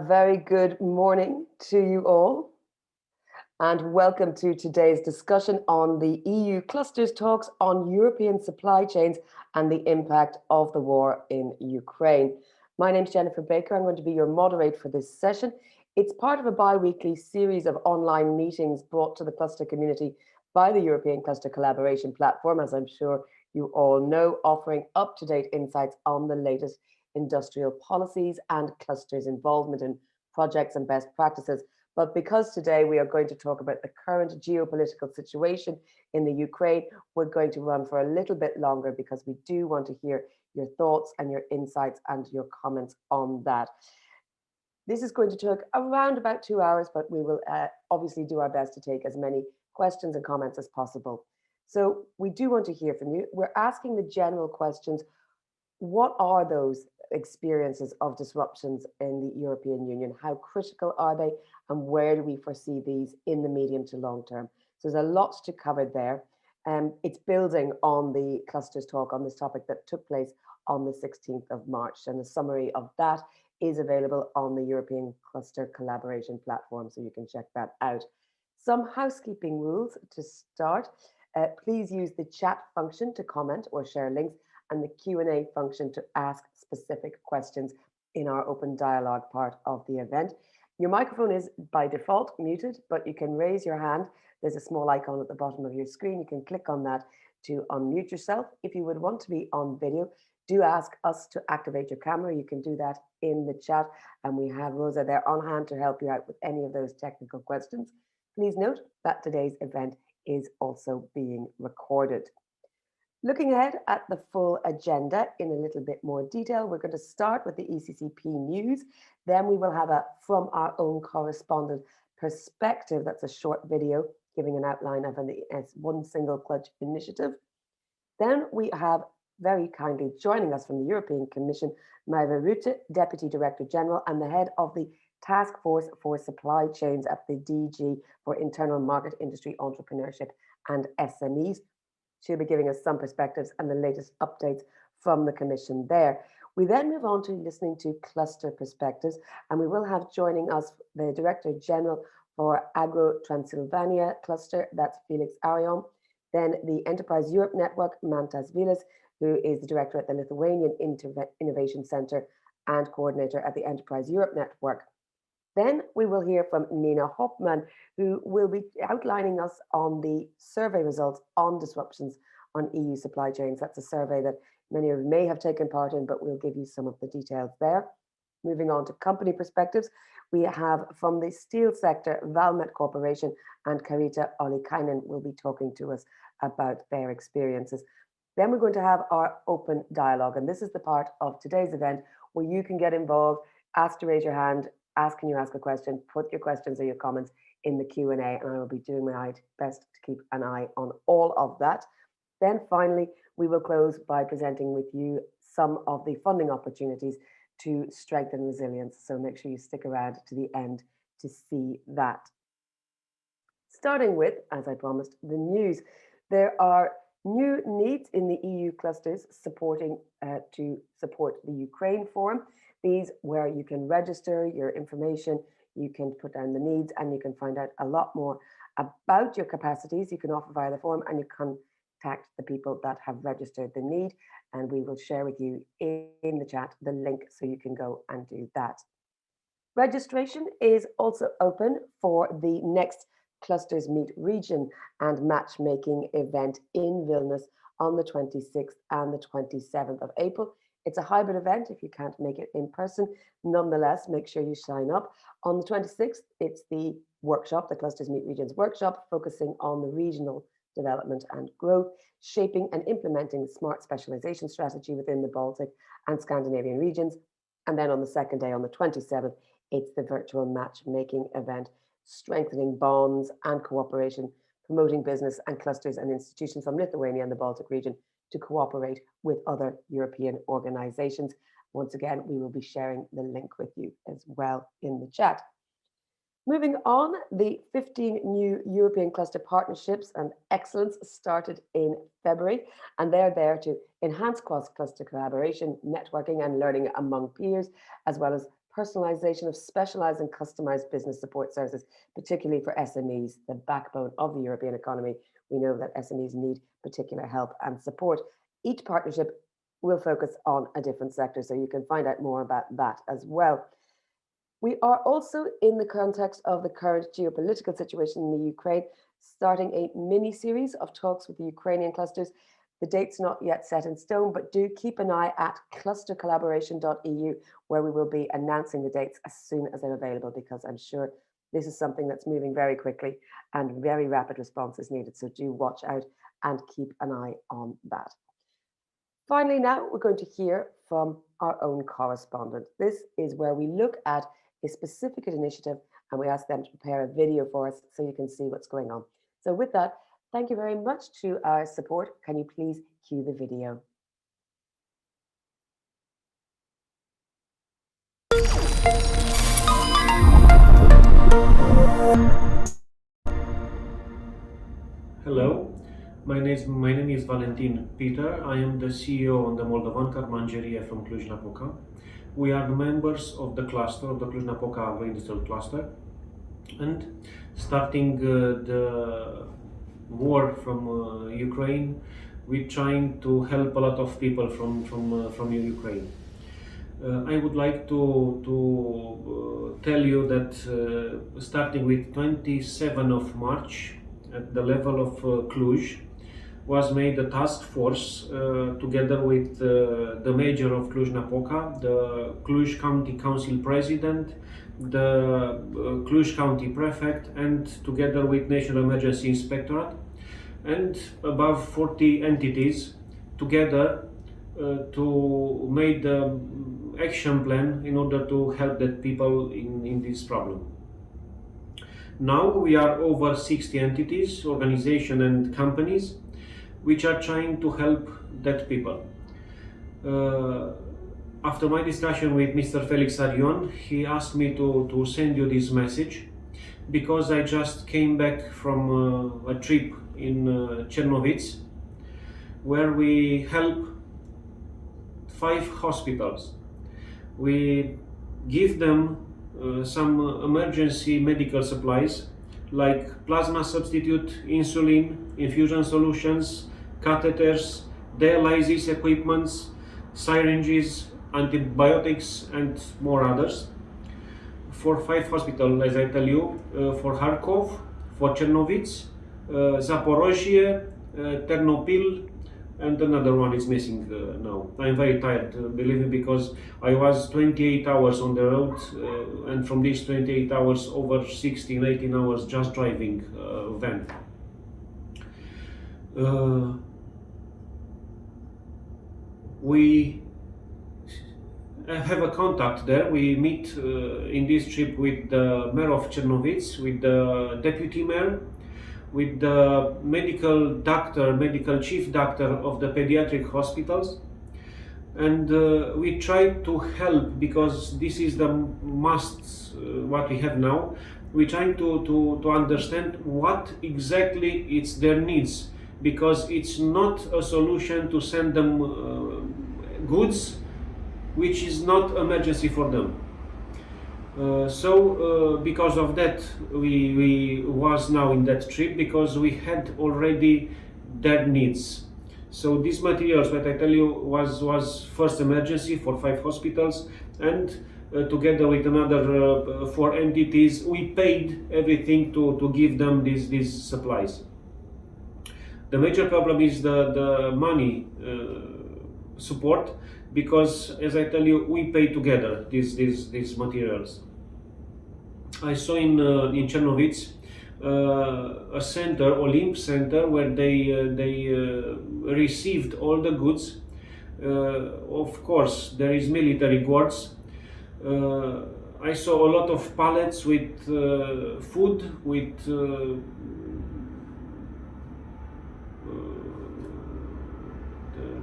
very good morning to you all, and welcome to today's discussion on the EU clusters talks on European supply chains and the impact of the war in Ukraine. My name is 𝗯𝗶𝘂𝘀𝘀. I'm going to be your moderator for this session. It's part of a bi-weekly series of online meetings brought to the cluster community by the European Cluster Collaboration Platform, as I'm sure you all know, offering up-to-date insights on the latest industrial policies and clusters' involvement in projects and best practices. But because today we are going to talk about the current geopolitical situation in the Ukraine, we're going to run for a little bit longer because we do want to hear your thoughts and your insights and your comments on that. This is going to take around about 2 hours, but we will obviously do our best to take as many questions and comments as possible. So we do want to hear from you. We're asking the general questions. What are those experiences of disruptions in the European Union? How critical are they? And where do we foresee these in the medium to long term? So there's a lot to cover there. It's building on the clusters talk on this topic that took place on the 16th of March. And a summary of that is available on the European Cluster Collaboration Platform, so you can check that out. Some housekeeping rules to start. Please use the chat function to comment or share links, and the Q&A function to ask specific questions in our open dialogue part of the event. Your microphone is by default muted, but you can raise your hand. There's a small icon at the bottom of your screen. You can click on that to unmute yourself. If you would want to be on video, do ask us to activate your camera. You can do that in the chat, and we have Rosa there on hand to help you out with any of those technical questions. Please note that today's event is also being recorded. Looking ahead at the full agenda in a little bit more detail, we're going to start with the ECCP news. Then we will have a From Our Own Correspondent Perspective. That's a short video giving an outline of the One Single Clutch initiative. Then we have very kindly joining us from the European Commission, 𝗰𝗂𝘂𝘀𝗁𝗂, Deputy Director General and the head of the Task Force for Supply Chains at the DG for Internal Market, Industry, Entrepreneurship and SMEs. She'll be giving us some perspectives and the latest updates from the Commission there. We then move on to listening to cluster perspectives, and we will have joining us the Director General for Agro Transylvania Cluster, that's Félix Arion. Then the Enterprise Europe Network, Mantas Vilas, who is the Director at the Lithuanian Innovation Center and Coordinator at the Enterprise Europe Network. Then we will hear from Nina Hopman, who will be outlining us on the survey results on disruptions on EU supply chains. That's a survey that many of you may have taken part in, but we'll give you some of the details there. Moving on to company perspectives, we have from the steel sector, Valmet Corporation and Carita Olikainen will be talking to us about their experiences. Then we're going to have our open dialogue, and this is the part of today's event where you can get involved, ask to raise your hand, can you ask a question, put your questions or your comments in the Q&A, and I will be doing my best to keep an eye on all of that. Then finally, we will close by presenting with you some of the funding opportunities to strengthen resilience. So make sure you stick around to the end to see that. Starting with, as I promised, the news. There are new needs in the EU clusters to support the Ukraine Forum. These where you can register your information, you can put down the needs, and you can find out a lot more about your capacities. You can offer via the forum, and you contact the people that have registered the need, and we will share with you in the chat the link so you can go and do that. Registration is also open for the next Clusters Meet Region and Matchmaking event in Vilnius on the 26th and the 27th of April. It's a hybrid event if you can't make it in person. Nonetheless, make sure you sign up. On the 26th, it's the workshop, the Clusters Meet Regions workshop, focusing on the regional development and growth, shaping and implementing the smart specialization strategy within the Baltic and Scandinavian regions. And then on the second day, on the 27th, it's the virtual matchmaking event, strengthening bonds and cooperation, promoting business and clusters and institutions from Lithuania and the Baltic region to cooperate with other European organizations. Once again, we will be sharing the link with you as well in the chat. Moving on, the 15 new European cluster partnerships and excellence started in February, and they're there to enhance cross-cluster collaboration, networking and learning among peers, as well as personalization of specialized and customized business support services, particularly for SMEs, the backbone of the European economy. We know that SMEs need particular help and support. Each partnership will focus on a different sector, so you can find out more about that as well. We are also, in the context of the current geopolitical situation in the Ukraine, starting a mini-series of talks with the Ukrainian clusters. The date's not yet set in stone, but do keep an eye at clustercollaboration.eu, where we will be announcing the dates as soon as they're available, because I'm sure this is something that's moving very quickly and very rapid response is needed. So do watch out and keep an eye on that. Finally, now we're going to hear from our own correspondent. This is where we look at a specific initiative and we ask them to prepare a video for us so you can see what's going on. So with that, thank you very much to our support. Can you please cue the video? Hello, my name is Valentin Peter. I am the CEO of the 𝗯𝗶-𝘂𝘀𝗁 from Cluj-Napoca. We are the members of the cluster, of the Cluj-Napoca Agro-Industrial Cluster. And starting the war from Ukraine, we're trying to help a lot of people from Ukraine. I would like to tell you that starting with 27th of March, at the level of Cluj, was made a task force together with the mayor of Cluj-Napoca, the Cluj County Council President, the Cluj County Prefect, and together with National Emergency Inspectorate, and above 40 entities together to make the action plan in order to help the people in this problem. Now we are over 60 entities, organizations and companies which are trying to help that people. After my discussion with Mr. Felix Arion, he asked me to send you this message because I just came back from a trip in 𝗪𝗏𝘂𝗀𝗁, where we help 5 hospitals. We give them some emergency medical supplies like plasma substitute, insulin, infusion solutions, catheters, dialysis equipments, syringes, antibiotics, and more others. For 5 hospitals, as I tell you, for Kharkov, for 𝗪𝗏𝘂𝘀𝗁, 𝗧𝗵𝗂𝘀, Ternopil, and another one is missing now. I'm very tired, believe me, because I was 28 hours on the road, and from these 28 hours, over 16, 18 hours just driving van. We have a contact there. We meet in this trip with the mayor of 𝗪𝗏𝘂𝘀𝗁, with the deputy mayor, with the medical chief doctor of the pediatric hospitals, and we try to help because this is the must what we have now. We try to understand what exactly it's their needs, because it's not a solution to send them goods which is not emergency for them. Because of that, we was now in that trip, because we had already their needs. So these materials, what I tell you, was first emergency for 5 hospitals, and together with another 4 entities, we paid everything to give them these supplies. The major problem is the money support, because, as I tell you, we pay together these materials. I saw in 𝗪𝗏𝘂𝘀𝗁 a center, 𝗪𝗶 center, where they received all the goods. Of course, there is military guards. I saw a lot of pallets with food, with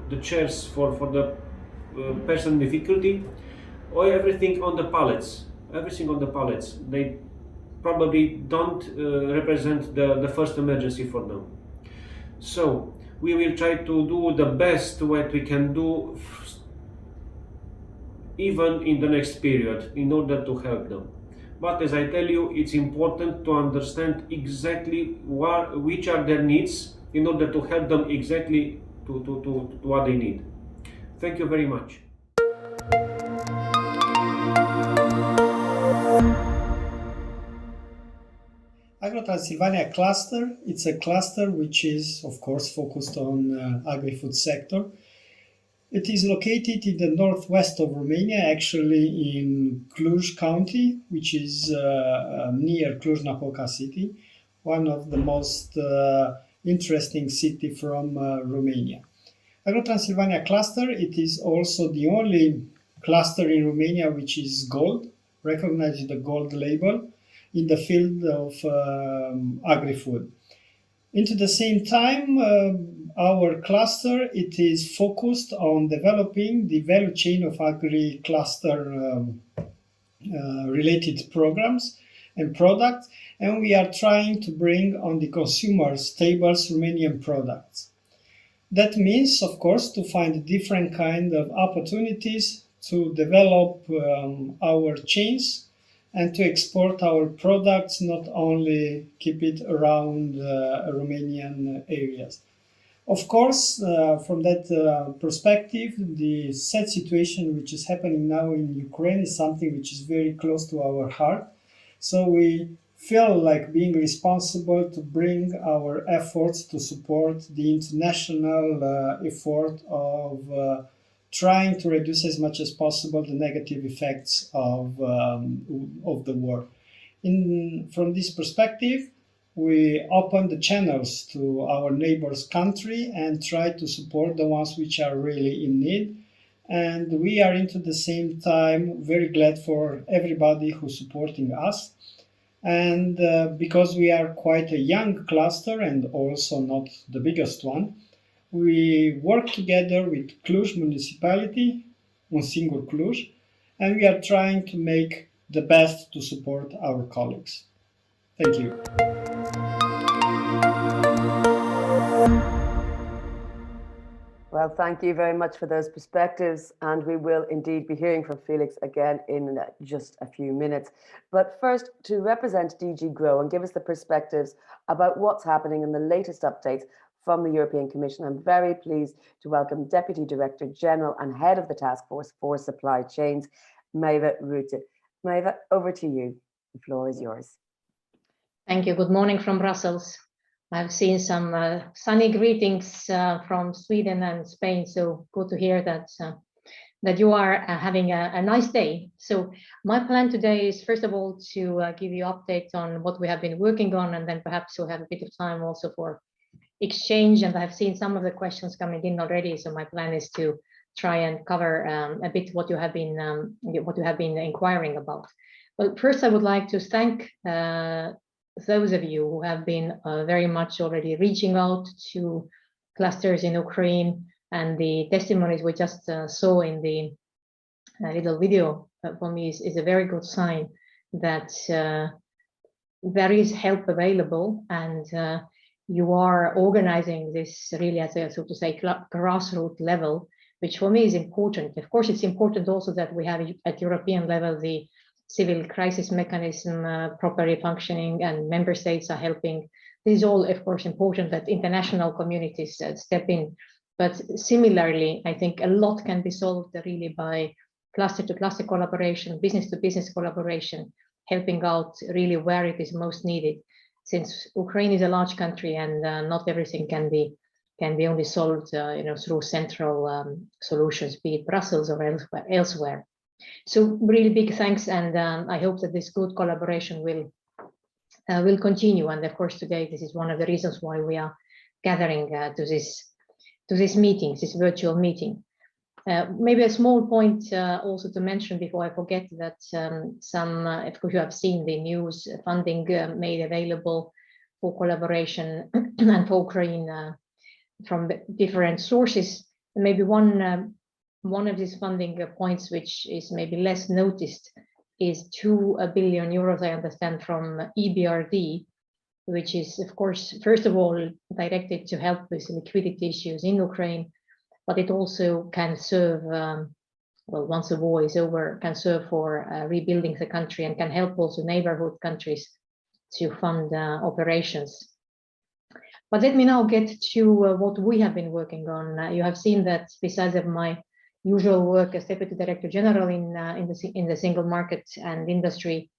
the chairs for the person in difficulty, or everything on the pallets. Everything on the pallets. They probably don't represent the first emergency for them. So we will try to do the best what we can do even in the next period, in order to help them. But as I tell you, it's important to understand exactly which are their needs in order to help them exactly to what they need. Thank you very much. Agro Transylvania cluster, it's a cluster which is, of course, focused on agri-food sector. It is located in the northwest of Romania, actually in Cluj County, which is near Cluj-Napoca city, one of the most interesting city from Romania. Agro Transylvania cluster, it is also the only cluster in Romania which is gold, recognized with the gold label in the field of agri-food. Into the same time, our cluster, it is focused on developing the value chain of agri-cluster related programs and products, and we are trying to bring on the consumer stable Romanian products. That means, of course, to find different kind of opportunities to develop our chains and to export our products, not only keep it around Romanian areas. Of course, from that perspective, the sad situation which is happening now in Ukraine is something which is very close to our heart. So we feel like being responsible to bring our efforts to support the international effort of trying to reduce as much as possible the negative effects of the war. From this perspective, we open the channels to our neighbors' country and try to support the ones which are really in need. And we are into the same time very glad for everybody who's supporting us. And because we are quite a young cluster and also not the biggest one, we work together with Cluj municipality, Un Singur Cluj, and we are trying to make the best to support our colleagues. Thank you. Well, thank you very much for those perspectives, and we will indeed be hearing from Felix again in just a few minutes. But first, to represent DG Grow and give us the perspectives about what's happening and the latest updates from the European Commission, I'm very pleased to welcome Deputy Director General and Head of the Task Force for Supply Chains, 𝗰𝗂𝘂𝘀𝗲𝗿. 𝗰𝗂, over to you. The floor is yours. Thank you. Good morning from Brussels. I've seen some sunny greetings from Sweden and Spain, so good to hear that that you are having a nice day. So my plan today is, first of all, to give you updates on what we have been working on, and then perhaps we'll have a bit of time also for exchange. And I've seen some of the questions coming in already, so my plan is to try and cover a bit what you have been inquiring about. Well, first I would like to thank those of you who have been very much already reaching out to clusters in Ukraine, and the testimonies we just saw in the little video for me is a very good sign that there is help available, and you are organizing this really as a, so to say, grassroots level, which for me is important. Of course, it's important also that we have at European level the civil crisis mechanism properly functioning, and member states are helping. This is all, of course, important that international communities step in. But similarly, I think a lot can be solved really by cluster-to-cluster collaboration, business-to-business collaboration, helping out really where it is most needed. Since Ukraine is a large country, and not everything can be only solved, through central solutions, be it Brussels or elsewhere. So really big thanks, and I hope that this good collaboration will continue. And of course, today this is one of the reasons why we are gathering to this meeting, this virtual meeting. Maybe a small point also to mention before I forget that of course, you have seen the news funding made available for collaboration and for Ukraine from different sources. And maybe one of these funding points, which is maybe less noticed, is 2 billion euros, I understand, from EBRD, which is, of course, first of all, directed to help with liquidity issues in Ukraine, but it also can serve well, once the war is over, can serve for rebuilding the country and can help also neighborhood countries to fund operations. But let me now get to what we have been working on. You have seen that besides of my usual work as Deputy Director General in the Single Market and Industry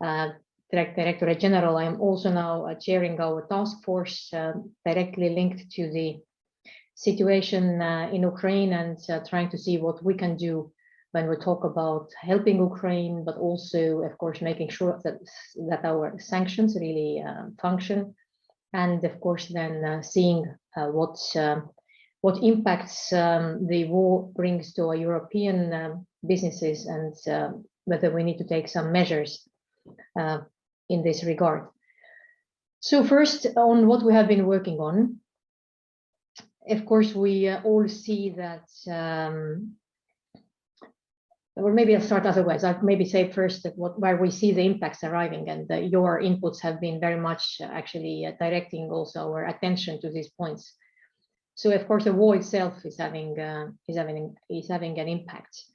Directorate General, I am also now chairing our task force directly linked to the situation in Ukraine and trying to see what we can do when we talk about helping Ukraine, but also, of course, making sure that our sanctions really function. And of course, then seeing what impacts the war brings to our European businesses and whether we need to take some measures in this regard. So first, on what we have been working on, of course, we all see that, or maybe I'll start otherwise. I'll maybe say first that where we see the impacts arriving, and your inputs have been very much actually directing also our attention to these points. So of course, the war itself is having an impact.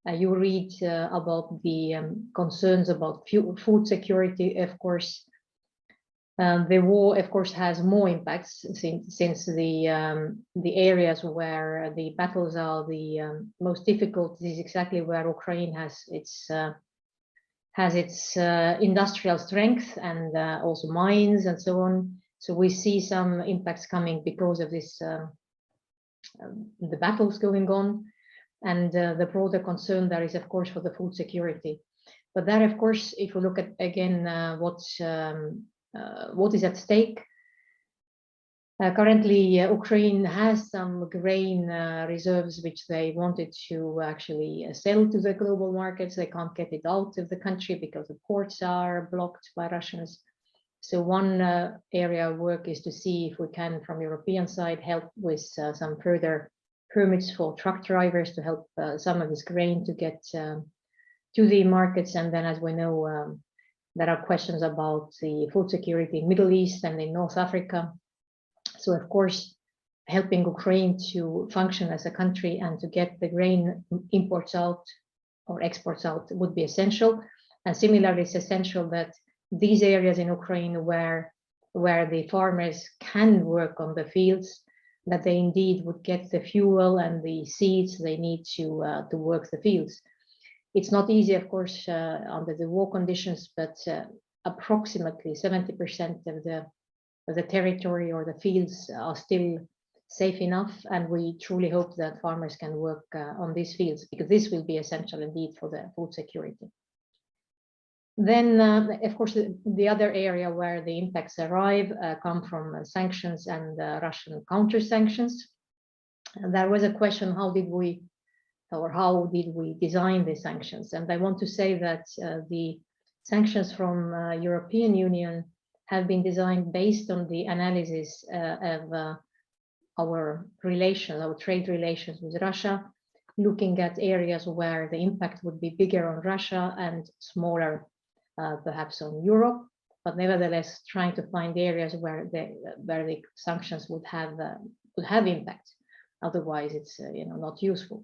You read about the concerns about food security. Of course, the war, of course, has more impacts since the areas where the battles are the most difficult is exactly where Ukraine has its industrial strength and also mines and so on. So we see some impacts coming because of this, the battles going on, and the broader concern there is, of course, for the food security. But there, of course, if we look at again what is at stake. Currently, Ukraine has some grain reserves which they wanted to actually sell to the global markets. They can't get it out of the country because the ports are blocked by Russians. So one area of work is to see if we can, from European side, help with some further permits for truck drivers to help some of this grain to get to the markets. And then, as we know, there are questions about the food security in Middle East and in North Africa. So of course, helping Ukraine to function as a country and to get the grain imports out or exports out would be essential. And similarly, it's essential that these areas in Ukraine where the farmers can work on the fields, that they indeed would get the fuel and the seeds they need to work the fields. It's not easy, of course, under the war conditions, but approximately 70% of the territory or the fields are still safe enough, and we truly hope that farmers can work on these fields, because this will be essential indeed for the food security. Then, of course, the other area where the impacts arrive come from sanctions and Russian counter-sanctions. There was a question, how did we design the sanctions? And I want to say that the sanctions from European Union have been designed based on the analysis of our trade relations with Russia, looking at areas where the impact would be bigger on Russia and smaller perhaps on Europe, but nevertheless trying to find areas where the sanctions would have impact. Otherwise, it's not useful.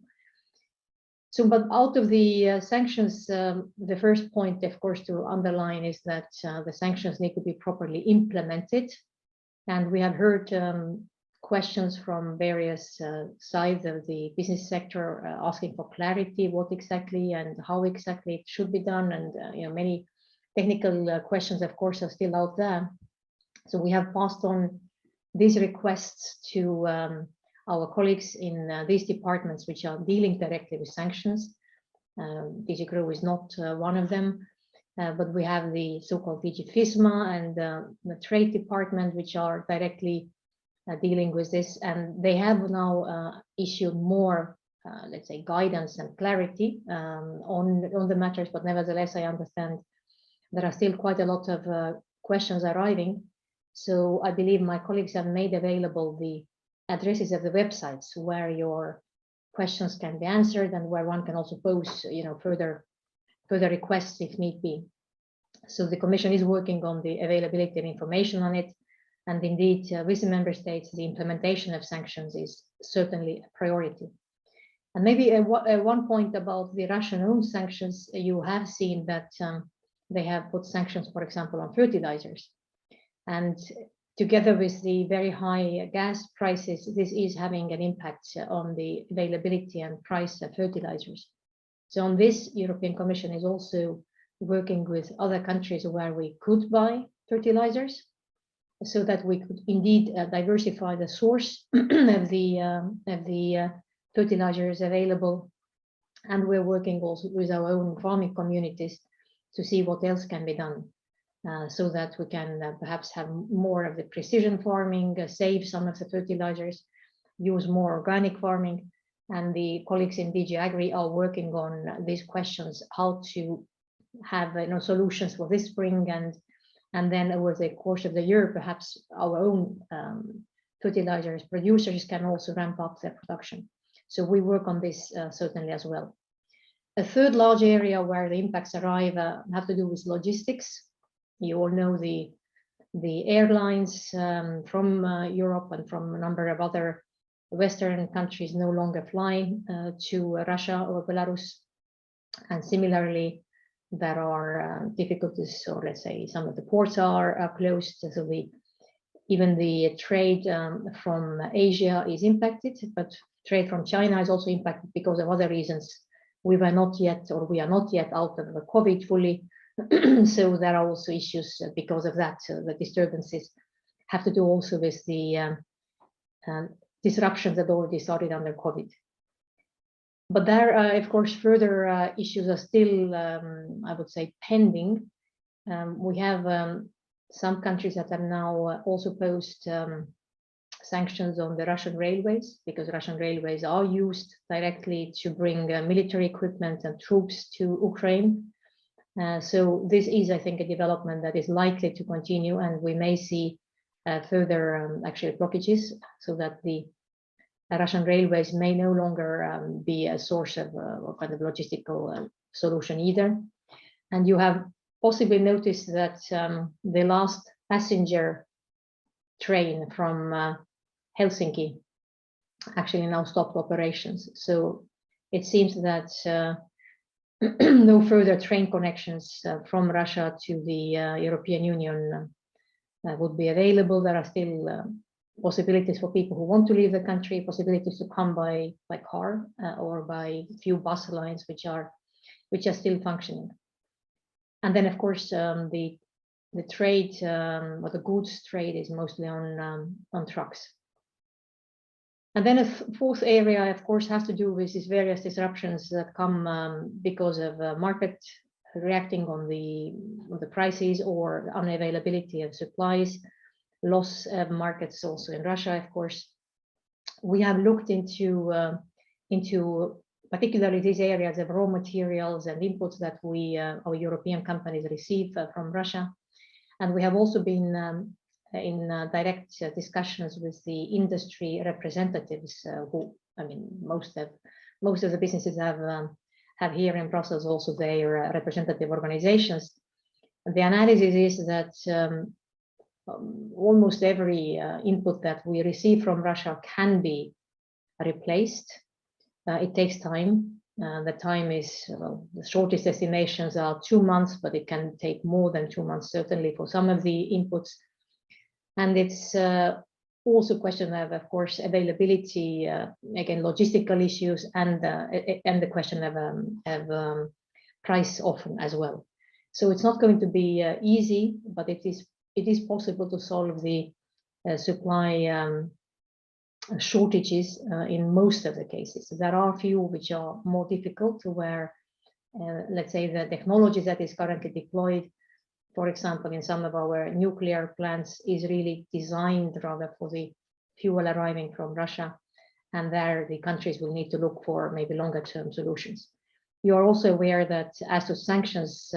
So, but out of the sanctions, the first point, of course, to underline is that the sanctions need to be properly implemented. And we have heard questions from various sides of the business sector asking for clarity, what exactly and how exactly it should be done. And many technical questions, of course, are still out there. So we have passed on these requests to our colleagues in these departments which are dealing directly with sanctions. DG Grow is not one of them, but we have the so-called 𝗪𝗂𝘂𝘀 and the Trade Department, which are directly dealing with this, and they have now issued more, let's say, guidance and clarity on the matters. But nevertheless, I understand there are still quite a lot of questions arriving. So I believe my colleagues have made available the addresses of the websites where your questions can be answered and where one can also pose, further requests if need be. So the Commission is working on the availability of information on it, and indeed, with the member states, the implementation of sanctions is certainly a priority. And maybe one point about the Russian-owned sanctions, you have seen that they have put sanctions, for example, on fertilizers. And together with the very high gas prices, this is having an impact on the availability and price of fertilizers. So on this, European Commission is also working with other countries where we could buy fertilizers, so that we could indeed diversify the source of the fertilizers available. And we're working also with our own farming communities to see what else can be done, so that we can perhaps have more of the precision farming, save some of the fertilizers, use more organic farming. And the colleagues in DG Agri are working on these questions, how to have solutions for this spring, and then over the course of the year, perhaps our own fertilizers producers can also ramp up their production. So we work on this certainly as well. A third large area where the impacts arrive have to do with logistics. You all know the airlines from Europe and from a number of other Western countries no longer fly to Russia or Belarus. And similarly, there are difficulties, or let's say some of the ports are closed. So even the trade from Asia is impacted, but trade from China is also impacted because of other reasons. We are not yet out of the COVID fully. So there are also issues because of that. The disturbances have to do also with the disruptions that already started under COVID. But there, of course, further issues are still, I would say, pending. We have some countries that have now also posed sanctions on the Russian railways, because Russian railways are used directly to bring military equipment and troops to Ukraine. So this is, I think, a development that is likely to continue, and we may see further actually blockages, so that the Russian railways may no longer be a source of kind of logistical solution either. And you have possibly noticed that the last passenger train from Helsinki actually now stopped operations. So it seems that no further train connections from Russia to the European Union would be available. There are still possibilities for people who want to leave the country, possibilities to come by car or by few bus lines which are still functioning. And then, of course, the trade or the goods trade is mostly on trucks. And then a fourth area, of course, has to do with these various disruptions that come because of market reacting on the prices or unavailability of supplies, loss of markets also in Russia, of course. We have looked into particularly these areas of raw materials and inputs that our European companies receive from Russia. And we have also been in direct discussions with the industry representatives who, I mean, most of the businesses have here in Brussels also their representative organizations. The analysis is that almost every input that we receive from Russia can be replaced. It takes time. The time is, well, the shortest estimations are 2 months, but it can take more than 2 months, certainly for some of the inputs. And it's also a question of course, availability, again, logistical issues, and the question of price often as well. So it's not going to be easy, but it is possible to solve the supply shortages in most of the cases. There are a few which are more difficult, where let's say the technology that is currently deployed, for example, in some of our nuclear plants, is really designed rather for the fuel arriving from Russia, and there the countries will need to look for maybe longer term solutions. You are also aware that as to sanctions,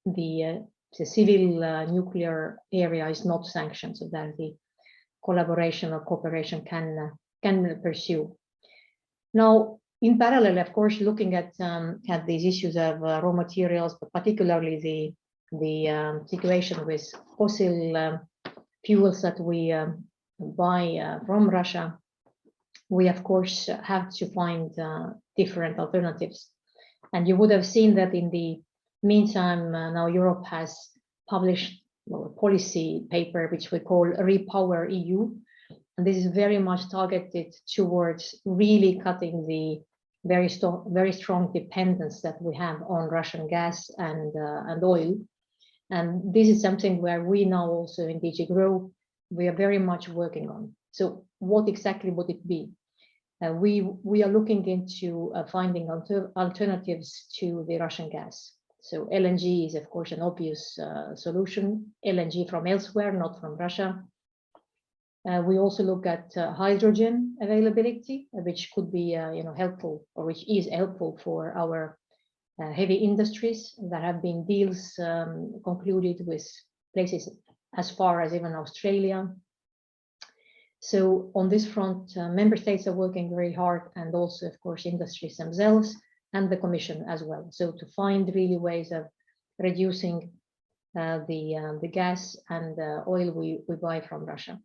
the civil nuclear area is not sanctioned, so that the collaboration or cooperation can pursue. Now, in parallel, of course, looking at these issues of raw materials, but particularly the situation with fossil fuels that we buy from Russia, we of course have to find different alternatives. And you would have seen that in the meantime, now Europe has published a policy paper which we call Repower EU. And this is very much targeted towards really cutting the very strong dependence that we have on Russian gas and oil. And this is something where we now also in DG Grow, we are very much working on. So what exactly would it be? We are looking into finding alternatives to the Russian gas. So LNG is of course an obvious solution, LNG from elsewhere, not from Russia. We also look at hydrogen availability, which could be helpful, or which is helpful for our heavy industries. There have been deals concluded with places as far as even Australia. So on this front, member states are working very hard, and also of course industries themselves and the Commission as well. So to find really ways of reducing the gas and oil we buy from Russia.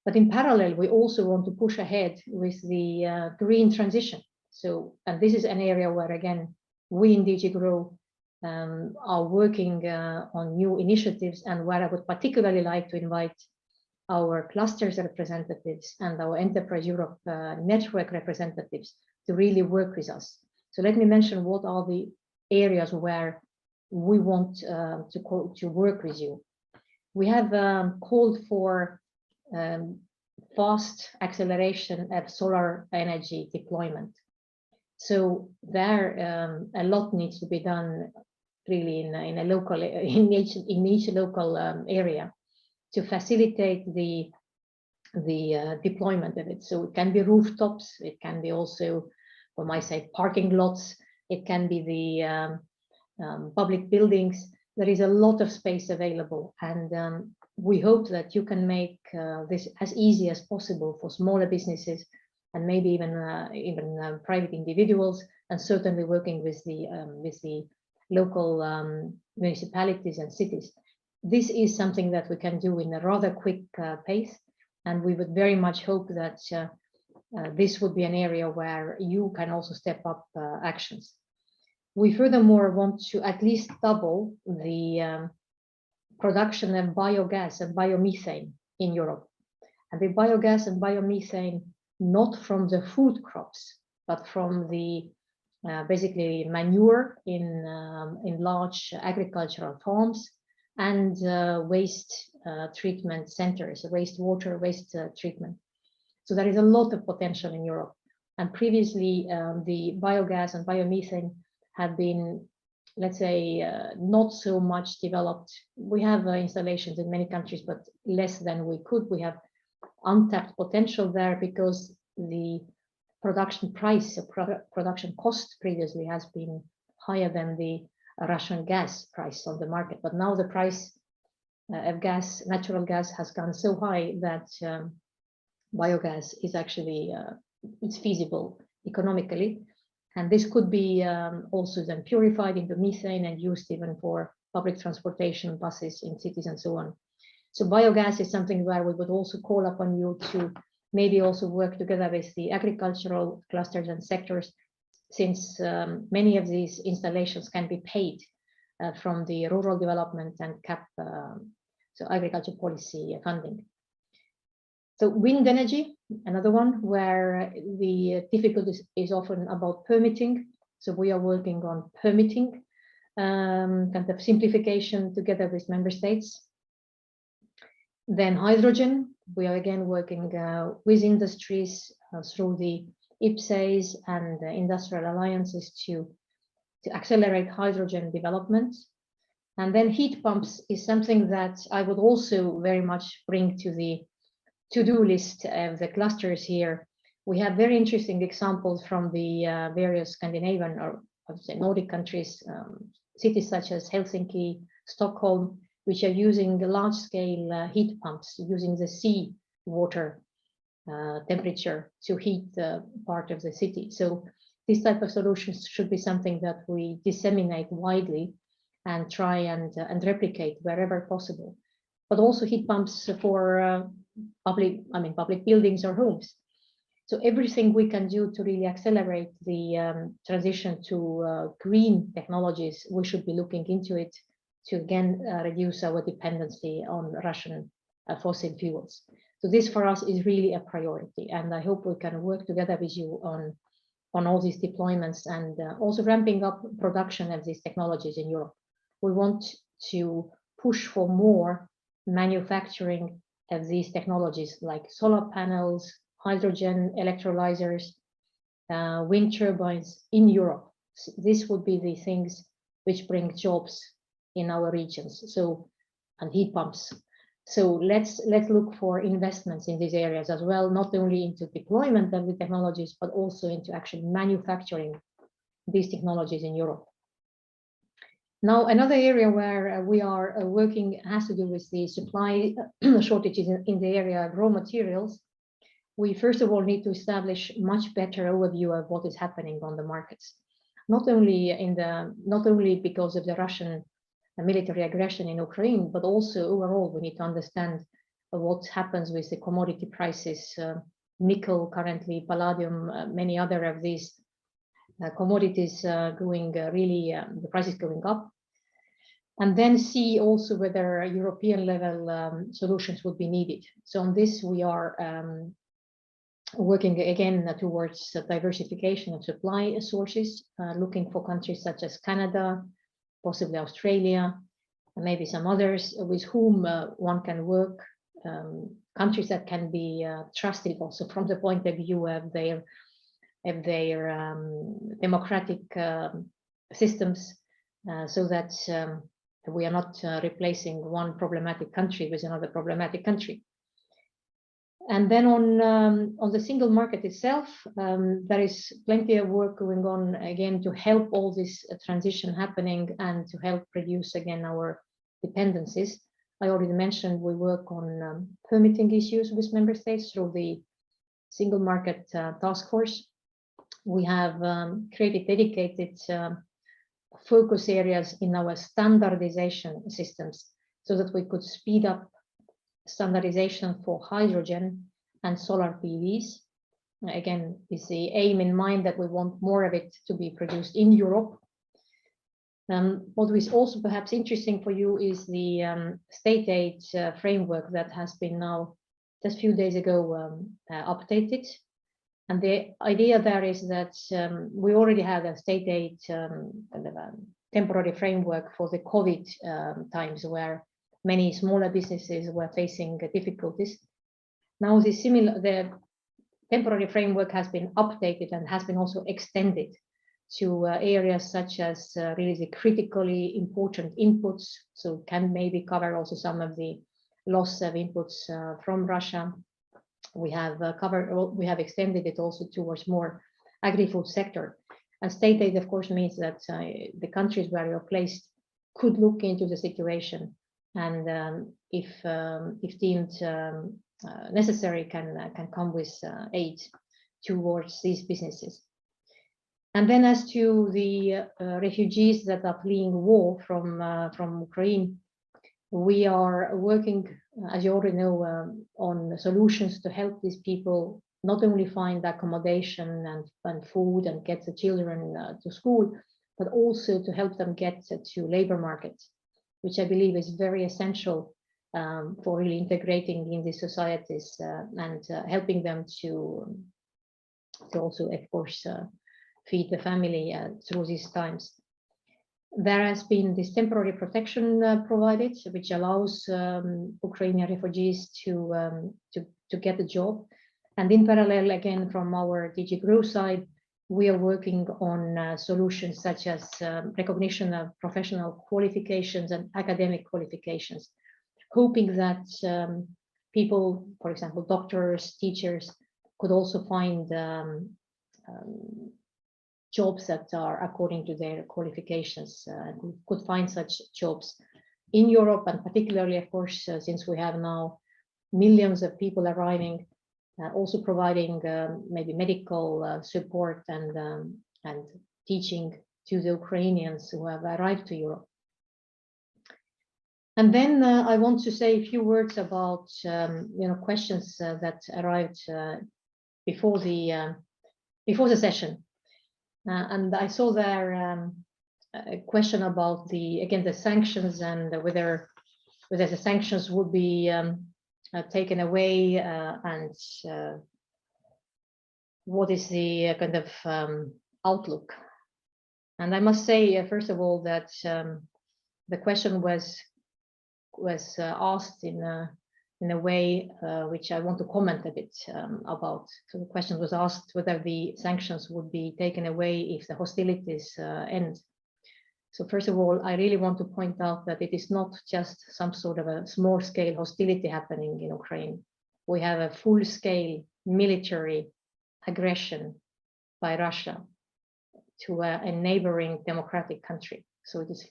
But in parallel, we also want to push ahead with the green transition. So, and this is an area where again, we in DG Grow are working on new initiatives, and where I would particularly like to invite our clusters representatives and our Enterprise Europe network representatives to really work with us. So let me mention what are the areas where we want to work with you. We have called for fast acceleration of solar energy deployment. So there a lot needs to be done really in a local in each local area to facilitate the deployment of it. So it can be rooftops, it can be also, for my sake, parking lots, it can be the public buildings. There is a lot of space available, and we hope that you can make this as easy as possible for smaller businesses and maybe even private individuals, and certainly working with the local municipalities and cities. This is something that we can do in a rather quick pace, and we would very much hope that this would be an area where you can also step up actions. We furthermore want to at least double the production of biogas and biomethane in Europe. And the biogas and biomethane, not from the food crops, but from the basically manure in large agricultural farms and waste treatment centers, wastewater, waste treatment. So there is a lot of potential in Europe. And previously, the biogas and biomethane had been, let's say, not so much developed. We have installations in many countries, but less than we could. We have untapped potential there because the production price, production cost previously has been higher than the Russian gas price on the market. But now the price of gas, natural gas, has gone so high that biogas is actually it's feasible economically. And this could be also then purified into methane and used even for public transportation, buses in cities and so on. So biogas is something where we would also call upon you to maybe also work together with the agricultural clusters and sectors, since many of these installations can be paid from the rural development and CAP, so agriculture policy funding. So wind energy, another one where the difficulty is often about permitting. So we are working on permitting, kind of simplification together with member states. Then hydrogen, we are again working with industries through the IPCEIs and industrial alliances to accelerate hydrogen development. And then heat pumps is something that I would also very much bring to the to-do list of the clusters here. We have very interesting examples from the various Scandinavian, or I would say Nordic countries, cities such as Helsinki, Stockholm, which are using the large-scale heat pumps, using the sea water temperature to heat part of the city. So this type of solutions should be something that we disseminate widely and try and replicate wherever possible. But also heat pumps for public buildings or homes. So everything we can do to really accelerate the transition to green technologies, we should be looking into it to again reduce our dependency on Russian fossil fuels. So this for us is really a priority, and I hope we can work together with you on all these deployments and also ramping up production of these technologies in Europe. We want to push for more manufacturing of these technologies like solar panels, hydrogen electrolyzers, wind turbines in Europe. This would be the things which bring jobs in our regions. So, and heat pumps. So let's look for investments in these areas as well, not only into deployment of the technologies, but also into actually manufacturing these technologies in Europe. Now, another area where we are working has to do with the supply shortages in the area of raw materials. We first of all need to establish much better overview of what is happening on the markets, not only because of the Russian military aggression in Ukraine, but also overall we need to understand what happens with the commodity prices, nickel currently, palladium, many other of these commodities going really, the price is going up. And then see also whether European level solutions would be needed. So on this we are working again towards diversification of supply sources, looking for countries such as Canada, possibly Australia, and maybe some others with whom one can work, countries that can be trusted also from the point of view of their democratic systems, so that we are not replacing one problematic country with another problematic country. And then on the single market itself, there is plenty of work going on again to help all this transition happening and to help reduce again our dependencies. I already mentioned we work on permitting issues with member states through the single market task force. We have created dedicated focus areas in our standardization systems so that we could speed up standardization for hydrogen and solar PVs. Again, with the aim in mind that we want more of it to be produced in Europe. What is also perhaps interesting for you is the state aid framework that has been now just a few days ago updated. And the idea there is that we already had a state aid temporary framework for the COVID times where many smaller businesses were facing difficulties. Now the temporary framework has been updated and has been also extended to areas such as really the critically important inputs. So it can maybe cover also some of the loss of inputs from Russia. We have extended it also towards more agri-food sector. And state aid, of course, means that the countries where you're placed could look into the situation and if deemed necessary can come with aid towards these businesses. And then as to the refugees that are fleeing war from Ukraine, we are working, as you already know, on solutions to help these people not only find accommodation and food and get the children to school, but also to help them get to labor markets, which I believe is very essential for really integrating in these societies and helping them to also, of course, feed the family through these times. There has been this temporary protection provided, which allows Ukrainian refugees to get a job. And in parallel, again, from our DG Grow side, we are working on solutions such as recognition of professional qualifications and academic qualifications, hoping that people, for example, doctors, teachers, could also find jobs that are according to their qualifications, and could find such jobs in Europe, and particularly, of course, since we have now millions of people arriving, also providing maybe medical support and teaching to the Ukrainians who have arrived to Europe. And then I want to say a few words about questions that arrived before the session, and I saw there a question about the sanctions and whether the sanctions would be taken away and what is the kind of outlook. And I must say, first of all, that the question was asked in a way which I want to comment a bit about. So the question was asked whether the sanctions would be taken away if the hostilities end. So first of all, I really want to point out that it is not just some sort of a small-scale hostility happening in Ukraine. We have a full-scale military aggression by Russia to a neighboring democratic country. So it is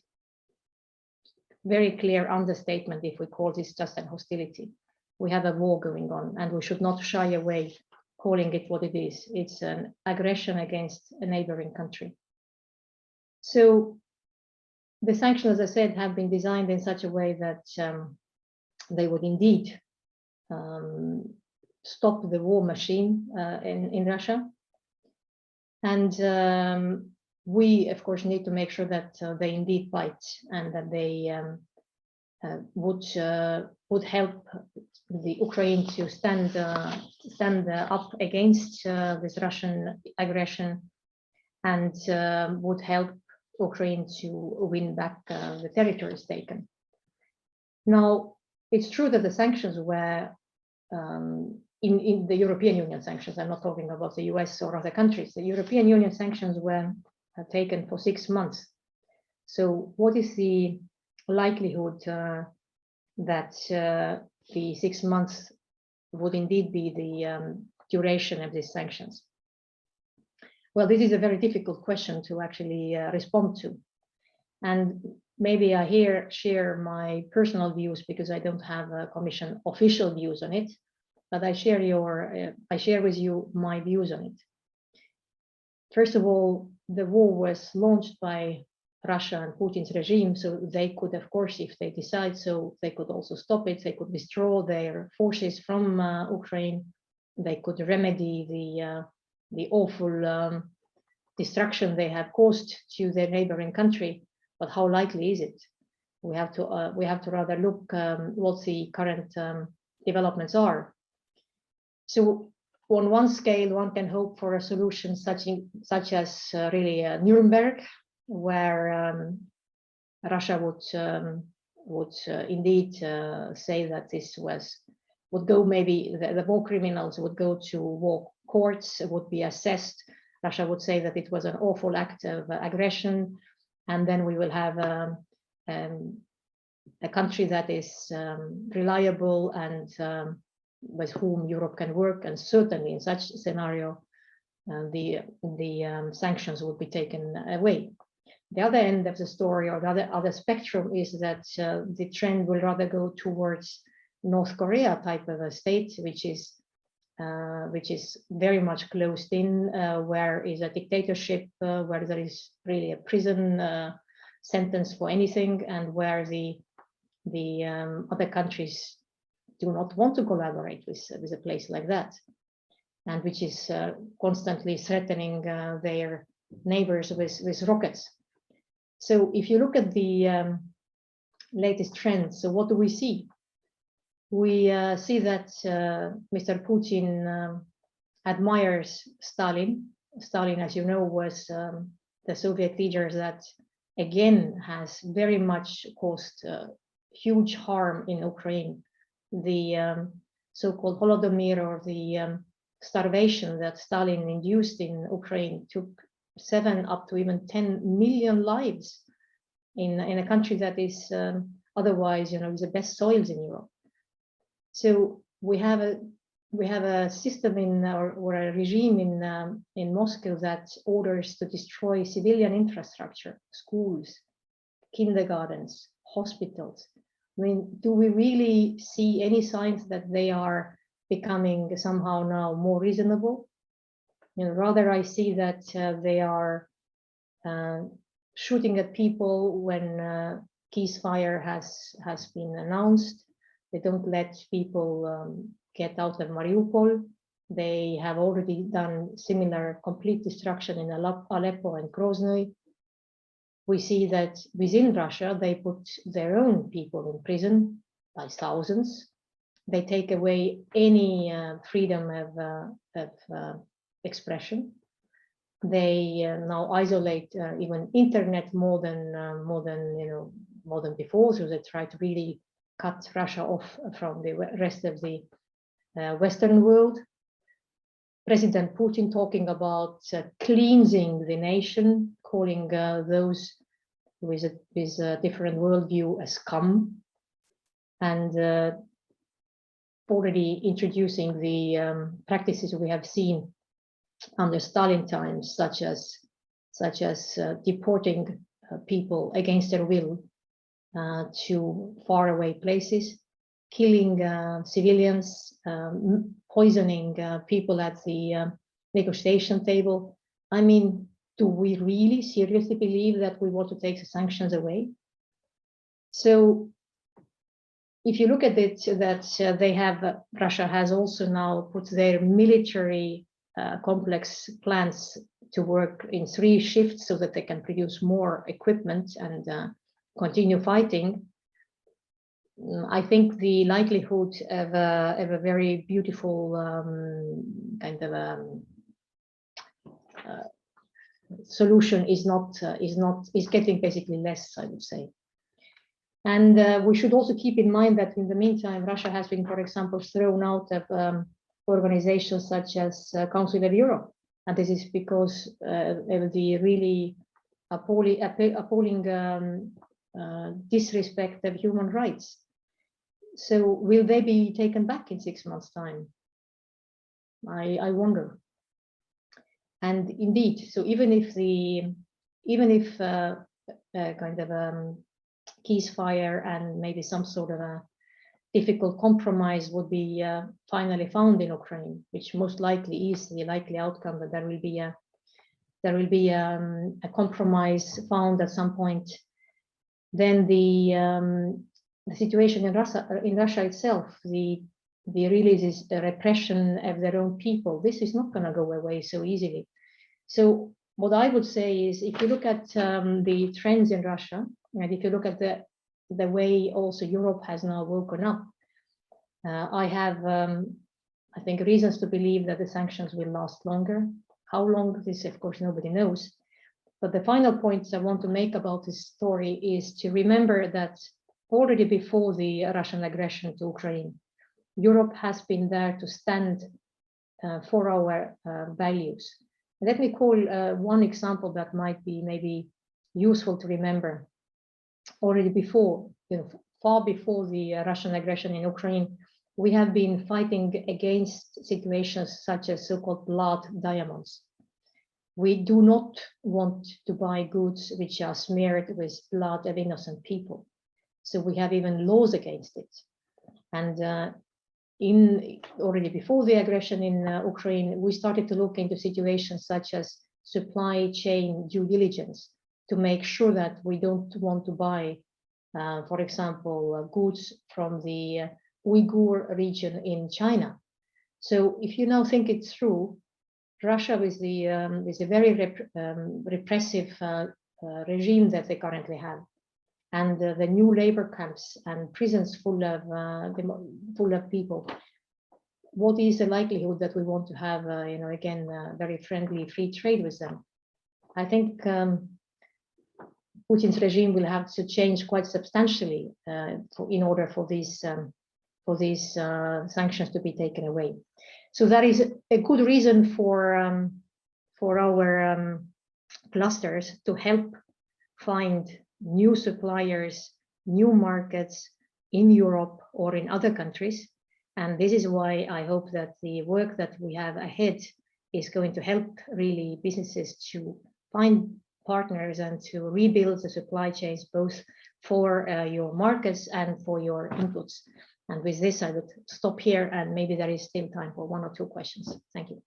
very clear understatement if we call this just a hostility. We have a war going on, and we should not shy away calling it what it is. It's an aggression against a neighboring country. So the sanctions, as I said, have been designed in such a way that they would indeed stop the war machine in Russia. And we, of course, need to make sure that they indeed bite, and that they would help the Ukraine to stand up against this Russian aggression, and would help Ukraine to win back the territories taken. Now, it's true that the sanctions were in the European Union sanctions. I'm not talking about the US or other countries. The European Union sanctions were taken for 6 months. So what is the likelihood that the 6 months would indeed be the duration of these sanctions? Well, this is a very difficult question to actually respond to. And maybe I here share my personal views because I don't have a Commission official views on it, but I share with you my views on it. First of all, the war was launched by Russia and Putin's regime, so they could, of course, if they decide so, they could also stop it. They could withdraw their forces from Ukraine. They could remedy the awful destruction they have caused to their neighboring country. But how likely is it? We have to rather look what the current developments are. So on one scale, one can hope for a solution such as really Nuremberg, where Russia would indeed say that this would go, maybe the war criminals would go to war courts, would be assessed. Russia would say that it was an awful act of aggression, and then we will have a country that is reliable and with whom Europe can work. And certainly in such a scenario, the sanctions would be taken away. The other end of the story, or the other spectrum, is that the trend will rather go towards North Korea type of a state, which is very much closed in, where is a dictatorship, where there is really a prison sentence for anything, and where the other countries do not want to collaborate with a place like that, and which is constantly threatening their neighbors with rockets. So if you look at the latest trends, so what do we see? We see that Mr. Putin admires Stalin. Stalin, as you know, was the Soviet leader that again has very much caused huge harm in Ukraine. The so-called Holodomor, or the starvation that Stalin induced in Ukraine, took 7 up to even 10 million lives in a country that is otherwise, the best soils in Europe. So we have a system or a regime in Moscow that orders to destroy civilian infrastructure, schools, kindergartens, hospitals. I mean, do we really see any signs that they are becoming somehow now more reasonable? Rather, I see that they are shooting at people when ceasefire has been announced. They don't let people get out of Mariupol. They have already done similar complete destruction in 𝗯𝗶 and 𝗺𝗲𝗄𝗏. We see that within Russia, they put their own people in prison by thousands. They take away any freedom of expression. They now isolate even internet more than before. So they try to really cut Russia off from the rest of the Western world. President Putin talking about cleansing the nation, calling those with a different worldview as scum, and already introducing the practices we have seen under Stalin times, such as deporting people against their will to faraway places, killing civilians, poisoning people at the negotiation table. I mean, do we really seriously believe that we want to take the sanctions away? So if you look at it, that Russia has also now put their military complex plans to work in 3 shifts so that they can produce more equipment and continue fighting. I think the likelihood of a very beautiful solution is getting basically less, I would say. And we should also keep in mind that in the meantime, Russia has been, for example, thrown out of organizations such as Council of Europe, and this is because of the really appalling disrespect of human rights. So will they be taken back in 6 months' time? I wonder. And indeed, so even if ceasefire and maybe some sort of a difficult compromise would be finally found in Ukraine, which most likely is the likely outcome, that there will be a compromise found at some point, then the situation in Russia itself, the repression of their own people, this is not going to go away so easily. So what I would say is, if you look at the trends in Russia, and if you look at the way also Europe has now woken up, I have, I think, reasons to believe that the sanctions will last longer. How long, this of course nobody knows. But the final points I want to make about this story is to remember that already before the Russian aggression to Ukraine, Europe has been there to stand for our values. Let me call one example that might be maybe useful to remember. Already before, far before the Russian aggression in Ukraine, we have been fighting against situations such as so-called blood diamonds. We do not want to buy goods which are smeared with blood of innocent people. So we have even laws against it. And already before the aggression in Ukraine, we started to look into situations such as supply chain due diligence to make sure that we don't want to buy, for example, goods from the Uyghur region in China. So if you now think it through, Russia with a very repressive regime that they currently have, and the new labor camps and prisons full of people, what is the likelihood that we want to have, again, very friendly free trade with them? I think Putin's regime will have to change quite substantially in order for these sanctions to be taken away. So that is a good reason for our clusters to help find new suppliers, new markets in Europe or in other countries. And this is why I hope that the work that we have ahead is going to help really businesses to find partners and to rebuild the supply chains, both for your markets and for your inputs. And with this, I would stop here, and maybe there is still time for 1 or 2 questions. Thank you.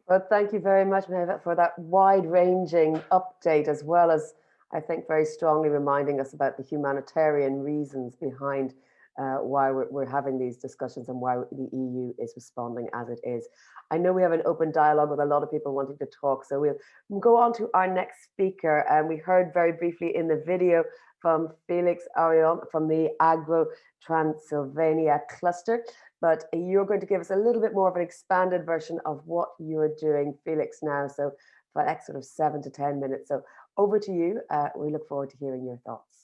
Well, thank you very much, Mehmet, for that wide-ranging update, as well as, I think, very strongly reminding us about the humanitarian reasons behind why we're having these discussions and why the EU is responding as it is. I know we have an open dialogue with a lot of people wanting to talk, so we'll go on to our next speaker. And we heard very briefly in the video from 𝗶𝗂𝘂𝘀𝗁 from the Agro Transylvania cluster, but you're going to give us a little bit more of an expanded version of what you're doing, Felix, now. So for the next sort of 7 to 10 minutes. So over to you. We look forward to hearing your thoughts.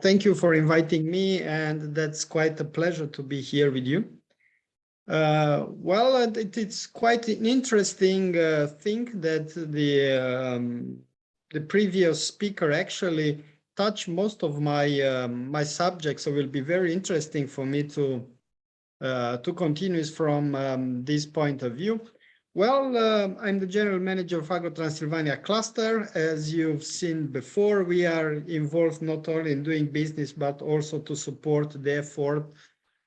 Thank you for inviting me, and that's quite a pleasure to be here with you. Well, it's quite an interesting thing that the previous speaker actually touched most of my my subjects, so it will be very interesting for me to continue from this point of view. Well, I'm the general manager of Agro Transylvania cluster. As you've seen before, we are involved not only in doing business, but also to support the effort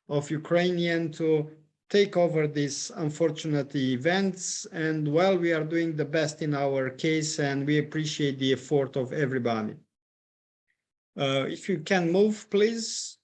of Ukrainian to take over these unfortunate events. And well, we are doing the best in our case, and we appreciate the effort of everybody. If you can move, please.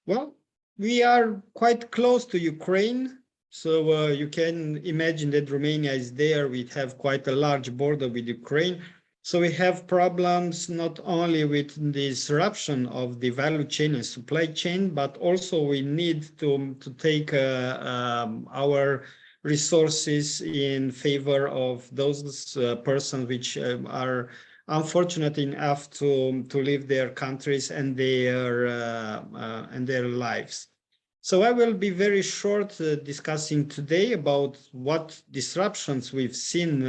Well, we are quite close to Ukraine. So you can imagine that Romania is there. We have quite a large border with Ukraine. So we have problems not only with the disruption of the value chain and supply chain, but also we need to take our resources in favor of those persons which are unfortunate enough to leave their countries and their lives. So I will be very short discussing today about what disruptions we've seen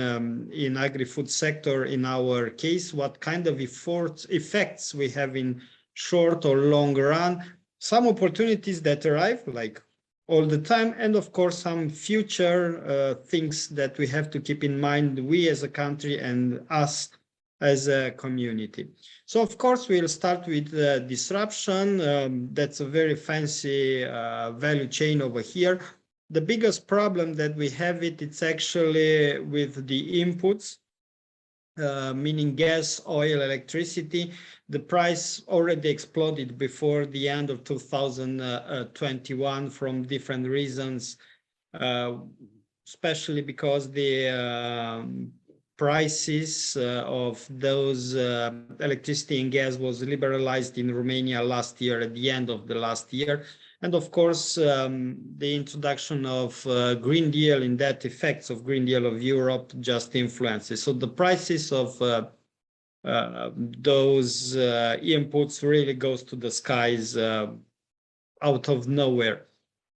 in agri-food sector in our case, what kind of effects we have in short or long run, some opportunities that arrive like all the time, and of course some future things that we have to keep in mind, we as a country and us as a community. So of course we'll start with disruption. That's a very fancy value chain over here. The biggest problem that we have it's actually with the inputs, meaning gas, oil, electricity. The price already exploded before the end of 2021 from different reasons, especially because the prices of those electricity and gas was liberalized in Romania last year, at the end of the last year. And of course, the introduction of Green Deal and that effects of Green Deal of Europe just influences. So the prices of those inputs really goes to the skies out of nowhere.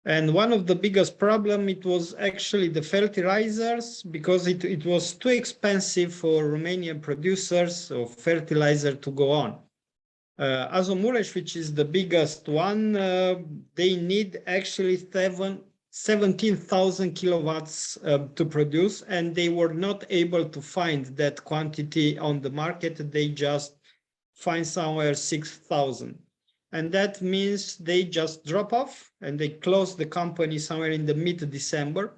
And one of the biggest problem, it was actually the fertilizers, because it was too expensive for Romanian producers of fertilizer to go on. 𝗁𝗂𝘂𝘀𝗁, which is the biggest one, they need actually 17,000 kilowatts to produce, and they were not able to find that quantity on the market. They just find somewhere 6,000. And that means they just drop off and they close the company somewhere in the mid-December.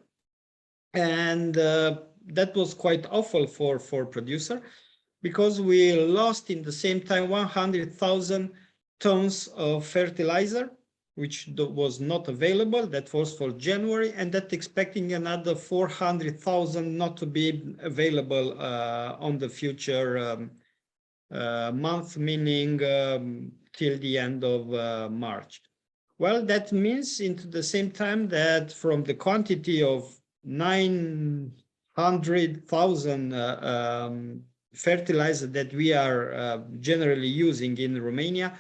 And that was quite awful for producer, because we lost in the same time 100,000 tons of fertilizer, which was not available. That was for January, and that expecting another 400,000 not to be available on the future month, meaning till the end of March. Well, that means into the same time that from the quantity of 900,000 fertilizer that we are generally using in Romania,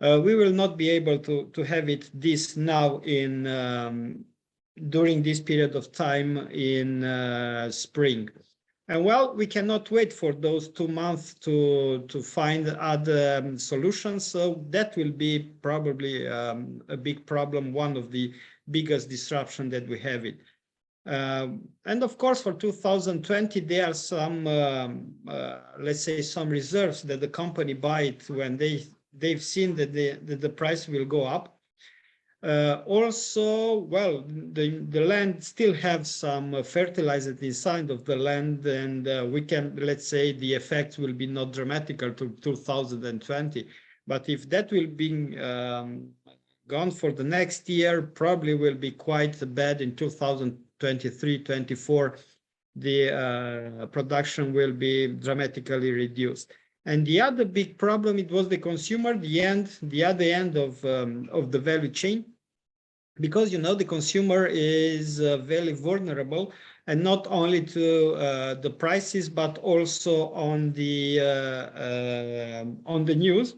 we will not be able to have it this now in during this period of time in spring. And well, we cannot wait for those 2 months to find other solutions. So that will be probably a big problem, one of the biggest disruption that we have it. And of course, for 2020, there are some, let's say, some reserves that the company buy it when they've seen that the price will go up. Also, well, the land still have some fertilizer inside of the land, and we can, let's say, the effects will be not dramatical to 2020. But if that will be gone for the next year, probably will be quite bad in 2023-24. The production will be dramatically reduced. And the other big problem, it was the consumer, the other end of the value chain, because the consumer is very vulnerable, and not only to the prices, but also on the news,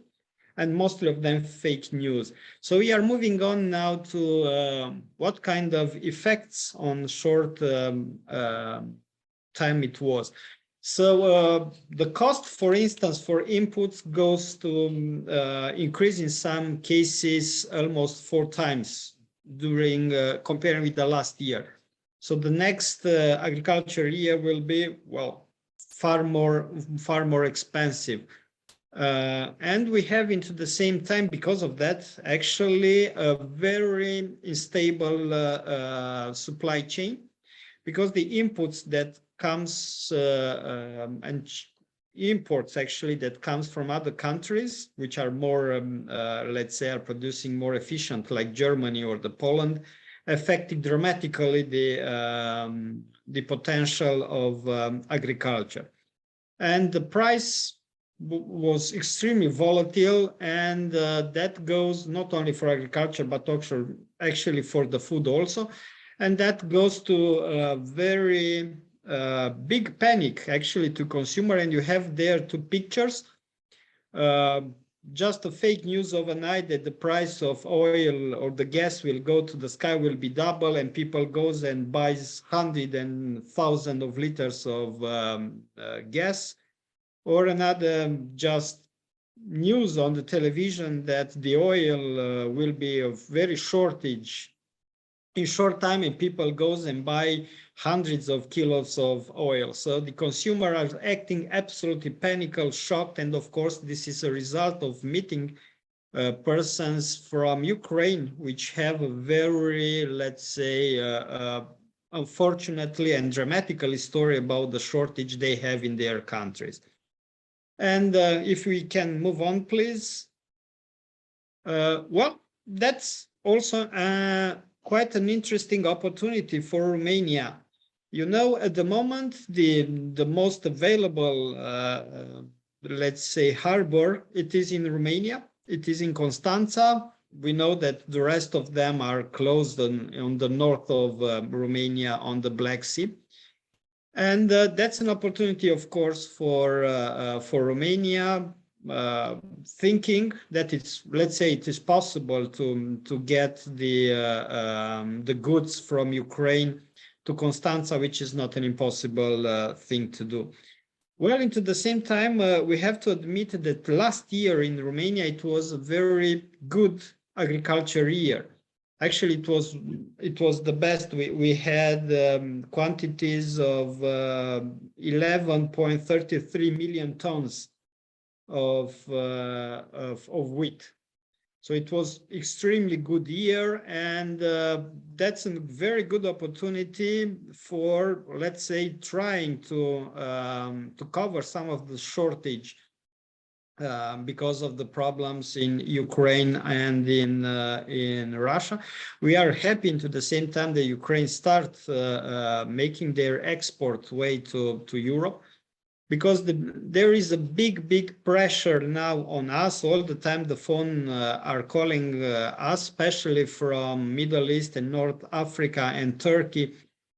and mostly of them fake news. So we are moving on now to what kind of effects on short time it was. So the cost, for instance, for inputs goes to increase in some cases almost 4 times during comparing with the last year. So the next agriculture year will be, well, far more expensive. And we have into the same time, because of that, actually a very unstable supply chain, because the inputs that comes and imports actually that comes from other countries, which are more, let's say, are producing more efficient, like Germany or the Poland, affecting dramatically the potential of agriculture. And the price was extremely volatile, and that goes not only for agriculture, but also actually for the food also. And that goes to a very big panic actually to consumer. And you have there 2 pictures, just a fake news overnight that the price of oil or the gas will go to the sky, will be double, and people goes and buys 100 and 1,000 of liters of gas. Or another just news on the television that the oil will be of very shortage in short time, and people goes and buy hundreds of kilos of oil. So the consumer are acting absolutely panical, shocked, and of course this is a result of meeting persons from Ukraine, which have a very, let's say, unfortunately and dramatically story about the shortage they have in their countries. And if we can move on, please. Well, that's also quite an interesting opportunity for Romania. At the moment, the most available, let's say, harbor, it is in Romania. It is in Constanța. We know that the rest of them are closed on the north of Romania on the Black Sea. And that's an opportunity, of course, for Romania, thinking that it's, let's say, it is possible to get the goods from Ukraine to Constanța, which is not an impossible thing to do. Well, into the same time, we have to admit that last year in Romania, it was a very good agriculture year. Actually, it was the best. We had quantities of 11.33 million tons of wheat. So it was extremely good year, and that's a very good opportunity for, let's say, trying to cover some of the shortage because of the problems in Ukraine and in Russia. We are happy into the same time that Ukraine starts making their export way to Europe, because there is a big pressure now on us. All the time the phone are calling us, especially from Middle East and North Africa and Turkey,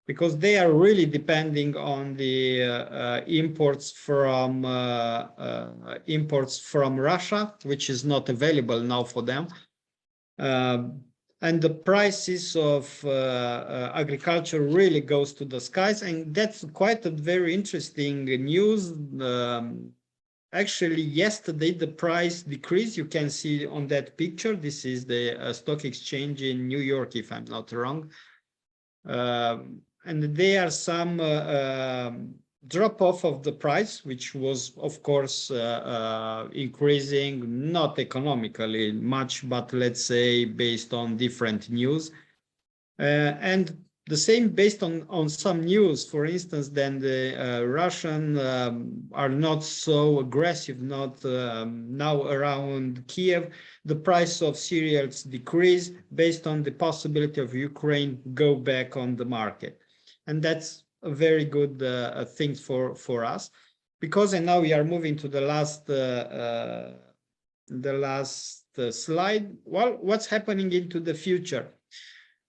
because they are really depending on the imports from Russia, which is not available now for them. And the prices of agriculture really goes to the skies, and that's quite a very interesting news. Actually, yesterday the price decreased. You can see on that picture. This is the stock exchange in New York, if I'm not wrong. And there are some drop off of the price, which was, of course, increasing, not economically much, but let's say based on different news. And the same based on some news, for instance, then the Russian are not so aggressive, not now around Kiev. The price of cereals decrease based on the possibility of Ukraine go back on the market. And that's a very good thing for us, because, and now we are moving to the last slide. Well, what's happening into the future?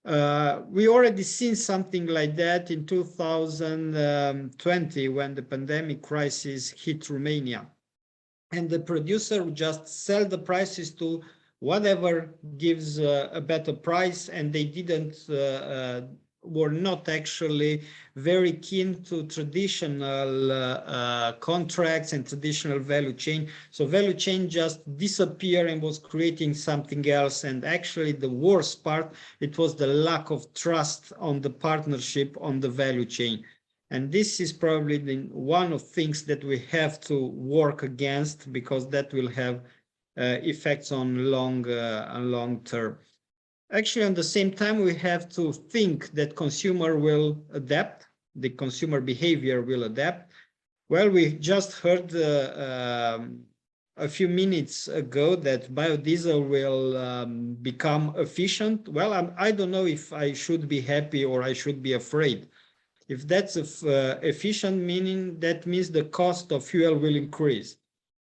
We already seen something like that in 2020 when the pandemic crisis hit Romania, and the producer would just sell the prices to whatever gives a better price, and they were not actually very keen to traditional contracts and traditional value chain. So value chain just disappeared and was creating something else. And actually the worst part, it was the lack of trust on the partnership on the value chain. And this is probably one of the things that we have to work against, because that will have effects on long term. Actually, at the same time, we have to think that consumer will adapt, the consumer behavior will adapt. Well, we just heard a few minutes ago that biodiesel will become efficient. Well, I don't know if I should be happy or I should be afraid. If that's efficient, meaning that means the cost of fuel will increase.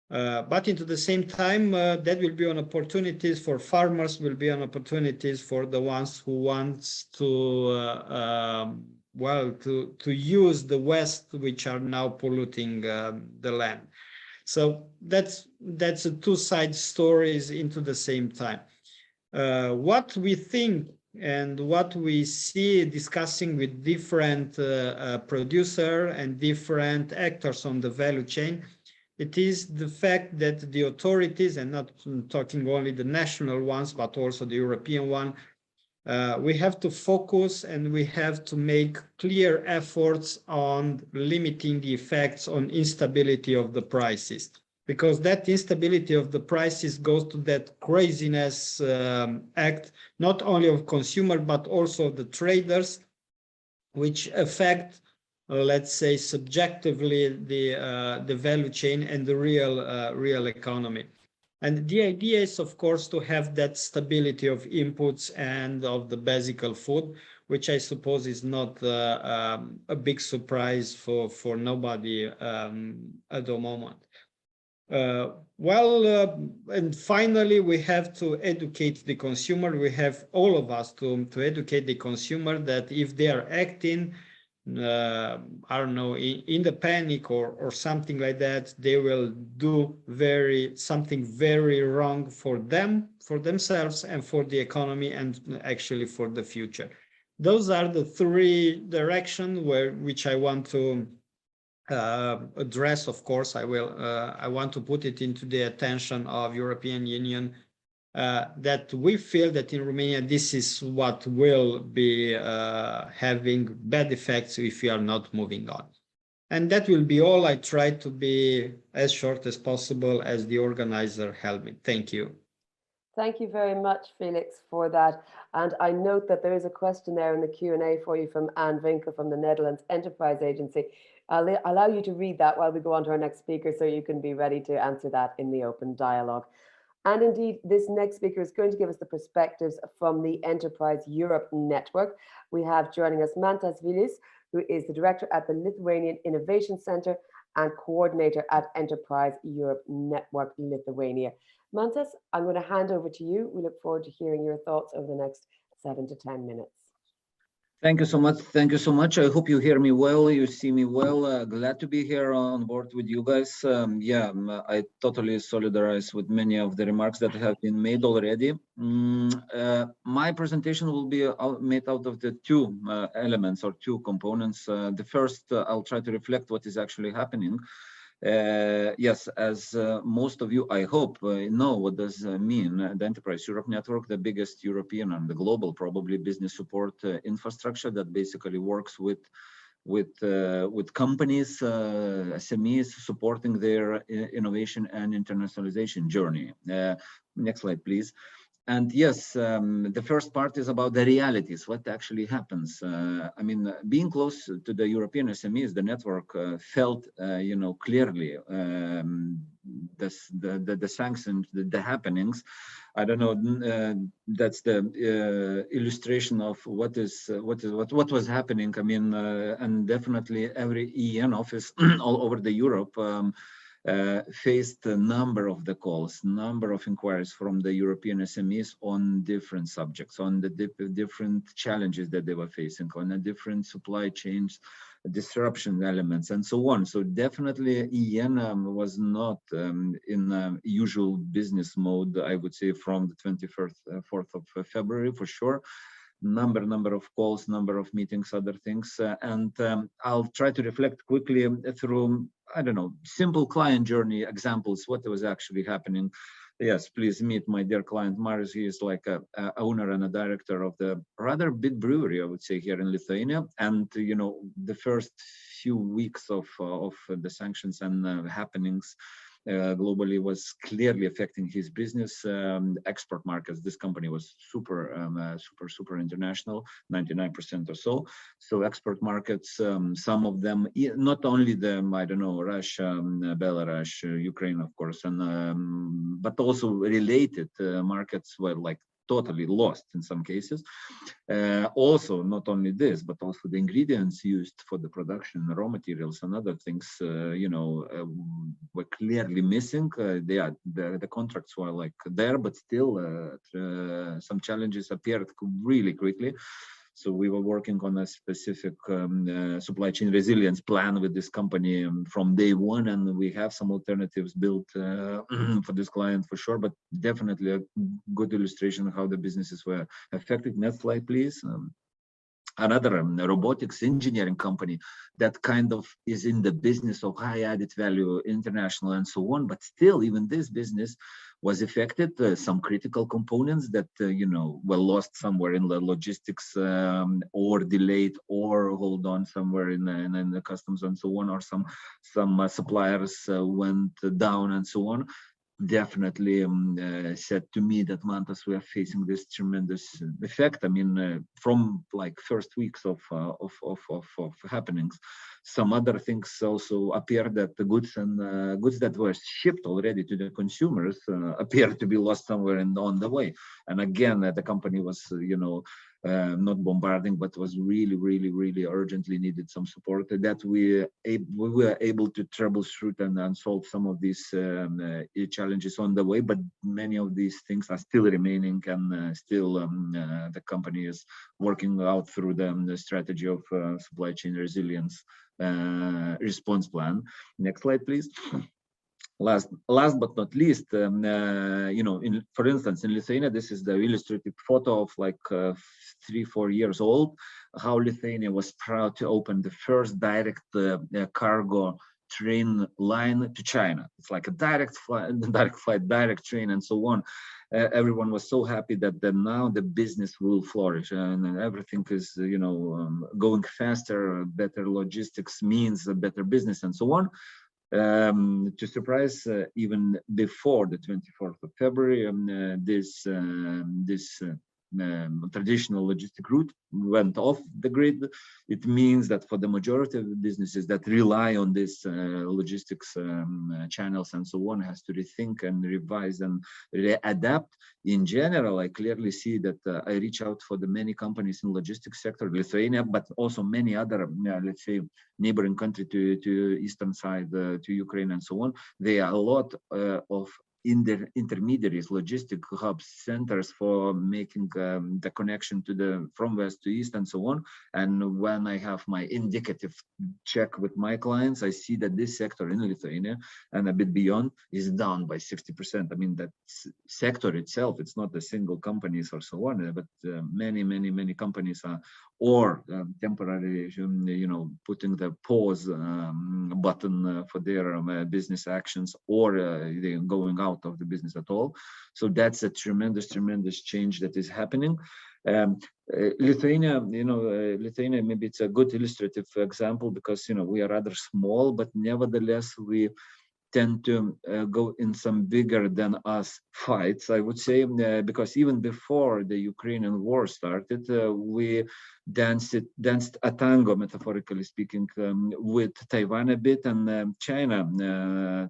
But into the same time, that will be an opportunities for farmers, will be an opportunities for the ones who wants to to use the waste which are now polluting the land. So that's a two-side stories into the same time. What we think and what we see discussing with different producer and different actors on the value chain, it is the fact that the authorities, and not talking only the national ones, but also the European one, we have to focus and we have to make clear efforts on limiting the effects on instability of the prices, because that instability of the prices goes to that craziness act, not only of consumer, but also of the traders, which affect, let's say, subjectively the value chain and the real economy. And the idea is, of course, to have that stability of inputs and of the basic food, which I suppose is not a big surprise for nobody at the moment. And finally, we have to educate the consumer. We have all of us to educate the consumer that if they are acting, I don't know, in the panic or something like that, they will do something very wrong for themselves and for the economy and actually for the future. Those are the three directions which I want to address. Of course, I want to put it into the attention of European Union, that we feel that in Romania, this is what will be having bad effects if we are not moving on. And that will be all. I try to be as short as possible as the organizer helped me. Thank you. Thank you very much, Felix, for that. And I note that there is a question there in the Q&A for you from 𝗯𝗶 from the Netherlands Enterprise Agency. I'll allow you to read that while we go on to our next speaker, so you can be ready to answer that in the open dialogue. And indeed, this next speaker is going to give us the perspectives from the Enterprise Europe Network. We have joining us Mantas Vilis, who is the director at the Lithuanian Innovation Center and coordinator at Enterprise Europe Network Lithuania. Mantas, I'm going to hand over to you. We look forward to hearing your thoughts over the next 7 to 10 minutes. Thank you so much. Thank you so much. I hope you hear me well. You see me well. Glad to be here on board with you guys. I totally solidarize with many of the remarks that have been made already. My presentation will be made out of the two elements or two components. The first, I'll try to reflect what is actually happening. Yes, as most of you, I hope, know what does mean the Enterprise Europe Network, the biggest European and the global probably business support infrastructure that basically works with with companies, SMEs supporting their innovation and internationalization journey. Next slide, please. And yes, the first part is about the realities, what actually happens. I mean, being close to the European SMEs, the network felt, you know, clearly the sanctions, the happenings. I don't know. That's the illustration of what was happening. I mean, and definitely every EN office all over the Europe faced a number of the calls, number of inquiries from the European SMEs on different subjects, on the different challenges that they were facing, on the different supply chains, disruption elements, and so on. So definitely EN was not in usual business mode, I would say, from the 4th of February, for sure. Number of calls, number of meetings, other things, and I'll try to reflect quickly through, I don't know, simple client journey examples, what was actually happening. Yes, please meet my dear client Marius. He is like a owner and a director of the rather big brewery, I would say, here in Lithuania. And you know, the first few weeks of the sanctions and happenings globally was clearly affecting his business. Export markets, this company was super international, 99% or so. So export markets, some of them, not only the, I don't know, Russia, Belarus, Ukraine, of course, and but also related markets were like totally lost in some cases. Also, not only this, but also the ingredients used for the production, raw materials and other things, you know, were clearly missing. The contracts were like there, but still some challenges appeared really quickly. So we were working on a specific supply chain resilience plan with this company from day one, and we have some alternatives built for this client for sure, but definitely a good illustration of how the businesses were affected. Next slide, please. Another robotics engineering company that kind of is in the business of high added value, international and so on, but still even this business was affected. Some critical components that you know, were lost somewhere in the logistics or delayed or hold on somewhere in the customs and so on, or some suppliers went down and so on. Definitely said to me that Mantas, we are facing this tremendous effect. I mean, from like first weeks of happenings, some other things also appeared that the goods that were shipped already to the consumers appeared to be lost somewhere on the way. And again, the company was, you know, not bombarding, but was really urgently needed some support. That we were able to troubleshoot and solve some of these challenges on the way, but many of these things are still remaining, and still the company is working out through the strategy of supply chain resilience response plan. Next slide, please. Last but not least, you know, for instance, in Lithuania, this is the illustrative photo of like 3-4 years old, how Lithuania was proud to open the first direct cargo train line to China. It's like a direct flight, direct train, and so on. Everyone was so happy that now the business will flourish and everything is, you know, going faster. Better logistics means a better business, and so on. To surprise, even before the 24th of February, this traditional logistic route went off the grid. It means that for the majority of the businesses that rely on this logistics channels and so on, has to rethink and revise and adapt. In general, I clearly see that I reach out for the many companies in logistics sector, Lithuania, but also many other, let's say, neighboring country to eastern side, to Ukraine and so on. There are a lot of intermediaries, logistic hubs, centers for making the connection to from west to east and so on. And when I have my indicative check with my clients, I see that this sector in Lithuania and a bit beyond is down by 60%. I mean, that sector itself, it's not the single companies or so on, but many companies are or temporarily, you know, putting the pause button for their business actions, or they're going out of the business at all. So that's a tremendous change that is happening. Lithuania, Lithuania, maybe it's a good illustrative example because, we are rather small, but nevertheless, we tend to go in some bigger than us fights, I would say, because even before the Ukrainian war started, we danced a tango, metaphorically speaking, with Taiwan a bit, and China,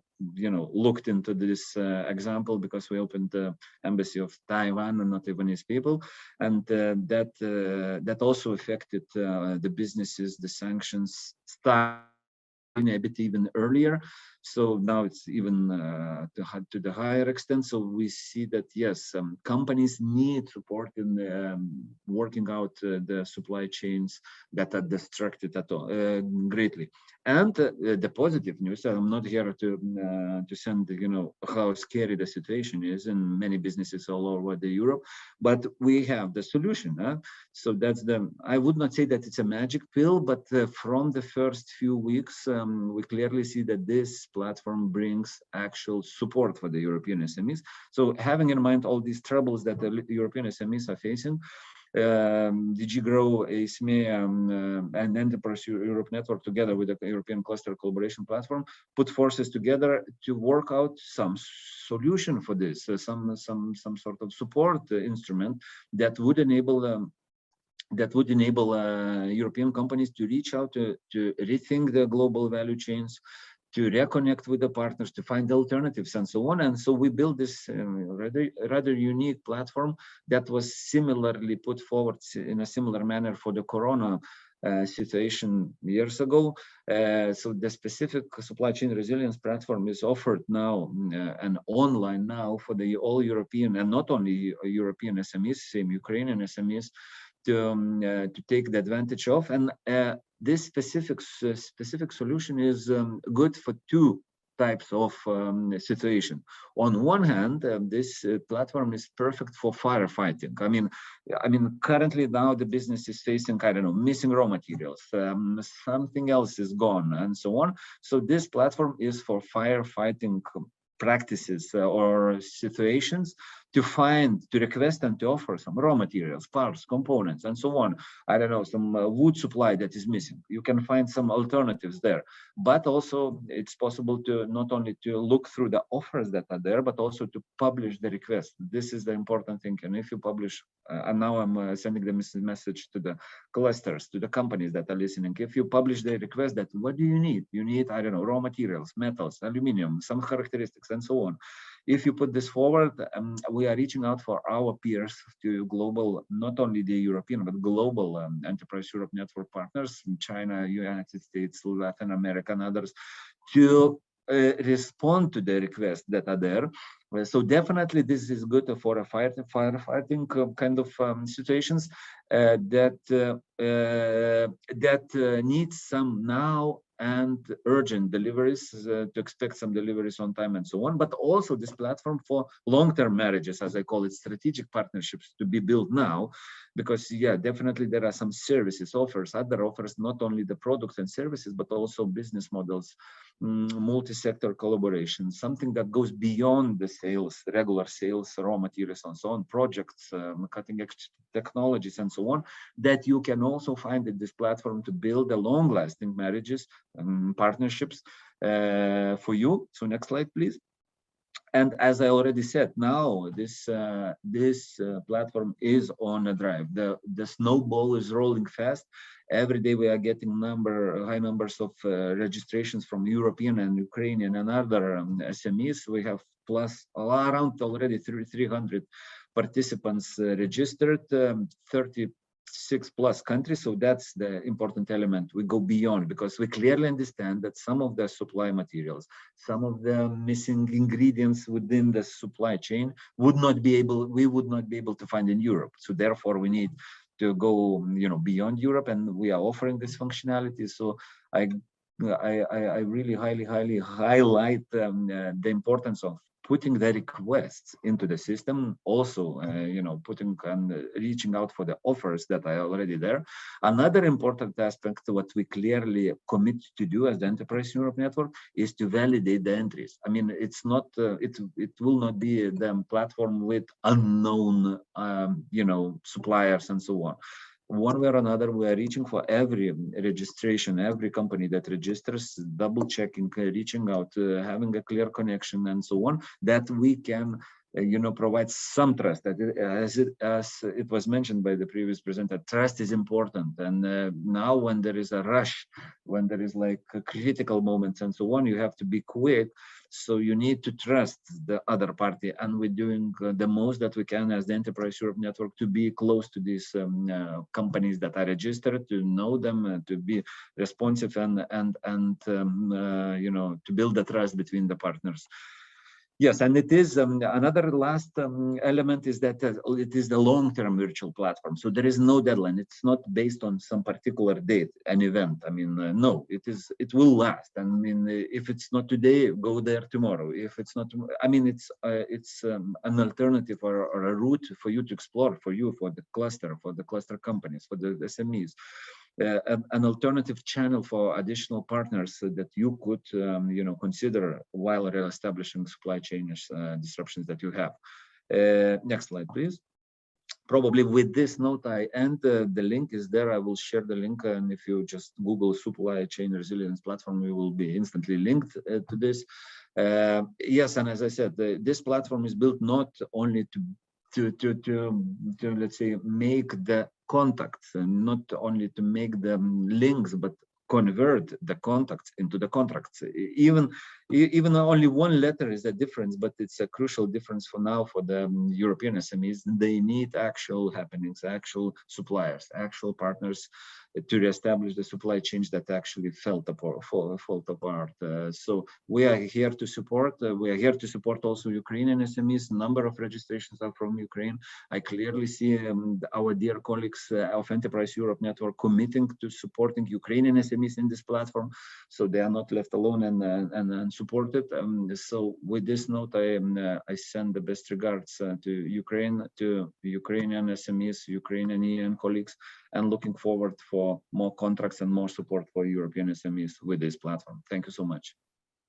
looked into this example because we opened the embassy of Taiwan and not Taiwanese people, and that also affected the businesses. The sanctions started a bit even earlier, so now it's even to the higher extent. So we see that yes, companies need support in working out the supply chains that are distracted at all greatly. And the positive news, I'm not here to send how scary the situation is in many businesses all over the Europe, but we have the solution. So that's I would not say that it's a magic pill, but from the first few weeks, we clearly see that this platform brings actual support for the European SMEs. So having in mind all these troubles that the European SMEs are facing, DG GROW, ECCP, and Enterprise Europe Network, together with the European Cluster Collaboration Platform, put forces together to work out some solution for this, some sort of support instrument that would enable European companies to reach out to rethink the global value chains, to reconnect with the partners, to find alternatives, and so on. And so we built this rather unique platform that was similarly put forward in a similar manner for the Corona situation years ago. So the specific supply chain resilience platform is offered now and online now for the all European and not only European SMEs, same Ukrainian SMEs, to take the advantage of. And this specific solution is good for two types of situation. On one hand, this platform is perfect for firefighting. I mean, currently now the business is facing, I don't know, missing raw materials, something else is gone, and so on. So this platform is for firefighting practices or situations, to request and to offer some raw materials, parts, components, and so on. I don't know, some wood supply that is missing. You can find some alternatives there. But also it's possible to not only to look through the offers that are there, but also to publish the request. This is the important thing. And if you publish, and now I'm sending the message to the clusters, to the companies that are listening. If you publish the request that what do you need? You need, I don't know, raw materials, metals, aluminum, some characteristics, and so on. If you put this forward, we are reaching out for our peers to global, not only the European, but global Enterprise Europe Network partners in China, United States, Latin America, and others, to respond to the requests that are there. So definitely this is good for a firefighting kind of situations that needs some now and urgent deliveries, to expect some deliveries on time and so on, but also this platform for long-term marriages, as I call it, strategic partnerships to be built now, because yeah, definitely there are some services other offers, not only the products and services, but also business models, multi-sector collaboration, something that goes beyond the sales, regular sales, raw materials, and so on, projects, cutting-edge technologies, and so on, that you can also find in this platform to build a long-lasting marriages, partnerships for you. So next slide, please. And as I already said, now this platform is on a drive. The snowball is rolling fast. Every day we are getting high numbers of registrations from European and Ukrainian and other SMEs. We have plus around already 300 participants registered, 36 plus countries. So that's the important element. We go beyond because we clearly understand that some of the supply materials, some of the missing ingredients within the supply chain we would not be able to find in Europe. So therefore we need to go, beyond Europe, and we are offering this functionality. So I really highly highlight the importance of putting the requests into the system, also putting and reaching out for the offers that are already there. Another important aspect, what we clearly commit to do as the Enterprise Europe Network, is to validate the entries. I mean, it's not it will not be the platform with unknown suppliers and so on. One way or another, we are reaching for every registration, every company that registers, double checking, reaching out, having a clear connection and so on, that we can provide some trust. That as it was mentioned by the previous presenter, trust is important. And now when there is a rush, when there is like critical moments and so on, you have to be quick. So you need to trust the other party, and we're doing the most that we can as the Enterprise Europe Network to be close to these companies that are registered, to know them, to be responsive, and to build the trust between the partners. Yes, and it is another last element is that it is the long-term virtual platform. So there is no deadline. It's not based on some particular date, an event. I mean, no, it will last. I mean, if it's not today, go there tomorrow. If it's not, I mean, it's an alternative or a route for you to explore, for the cluster companies, for the SMEs. An alternative channel for additional partners that you could consider while establishing supply chain disruptions that you have. Next slide, please. Probably with this note I end. The link is there. I will share the link, and if you just Google supply chain resilience platform, you will be instantly linked to this. Yes, and as I said, this platform is built not only to let's say make the contacts, and not only to make the links, but convert the contacts into the contracts. Even only one letter is a difference, but it's a crucial difference for now for the European SMEs. They need actual happenings, actual suppliers, actual partners to reestablish the supply chains that actually fall apart. So we are here to support. We are here to support also Ukrainian SMEs. Number of registrations are from Ukraine. I clearly see our dear colleagues of Enterprise Europe Network committing to supporting Ukrainian SMEs in this platform, so they are not left alone and supported. So with this note, I send the best regards to Ukraine, to Ukrainian SMEs, Ukrainian colleagues, and looking forward for more contracts and more support for European SMEs with this platform. Thank you so much.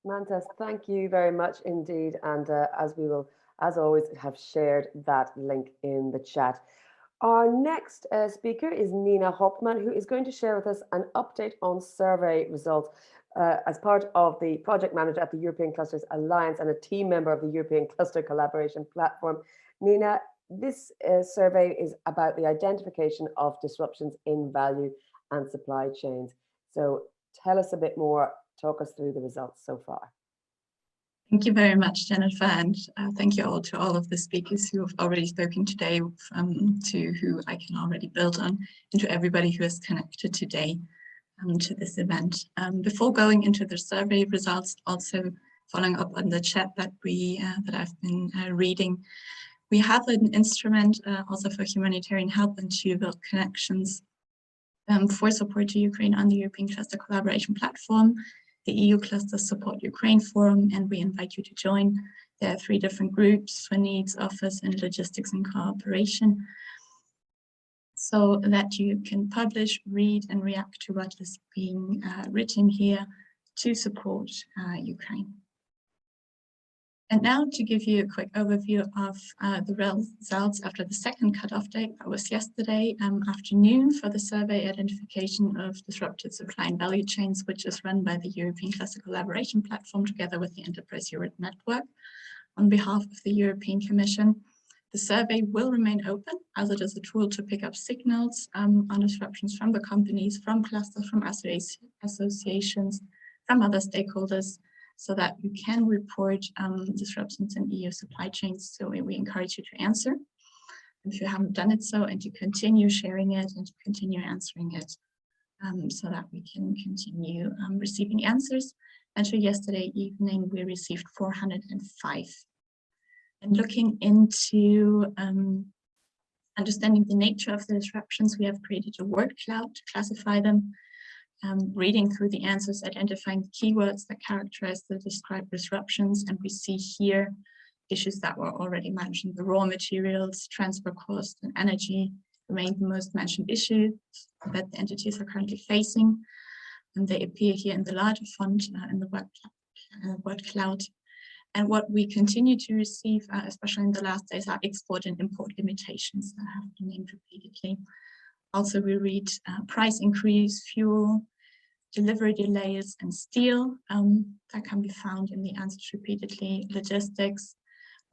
Mantas, thank you very much indeed. And as we will, as always, have shared that link in the chat. Our next speaker is Nina Hauptmann, who is going to share with us an update on survey results as part of the project manager at the European Clusters Alliance and a team member of the European Cluster Collaboration Platform. Nina, this survey is about the identification of disruptions in value and supply chains. So tell us a bit more, talk us through the results so far. Thank you very much, Jennifer, and thank you all to all of the speakers who have already spoken today, to who I can already build on, and to everybody who is connected today to this event. Before going into the survey results, also following up on the chat that I've been reading, we have an instrument also for humanitarian help and to build connections for support to Ukraine on the European Cluster Collaboration Platform, the EU Cluster Support Ukraine Forum, and we invite you to join. There are 3 different groups for needs, offers, and logistics and cooperation, so that you can publish, read, and react to what is being written here to support Ukraine. And now to give you a quick overview of the results after the second cutoff date, that was yesterday afternoon, for the survey identification of disrupted supply and value chains, which is run by the European Cluster Collaboration Platform together with the Enterprise Europe Network on behalf of the European Commission. The survey will remain open as it is a tool to pick up signals on disruptions from the companies, from clusters, from associations, from other stakeholders, so that you can report disruptions in EU supply chains. So we encourage you to answer if you haven't done it so, and to continue sharing it and to continue answering it, so that we can continue receiving answers. And so yesterday evening, we received 405. And looking into understanding the nature of the disruptions, we have created a word cloud to classify them. Reading through the answers, identifying the keywords that characterize the described disruptions, and we see here issues that were already mentioned. The raw materials, transport cost, and energy remain the most mentioned issues that the entities are currently facing. And they appear here in the larger font in the word cloud. And what we continue to receive, especially in the last days, are export and import limitations that have been named repeatedly. Also, we read price increase, fuel, delivery delays, and steel that can be found in the answers repeatedly. Logistics,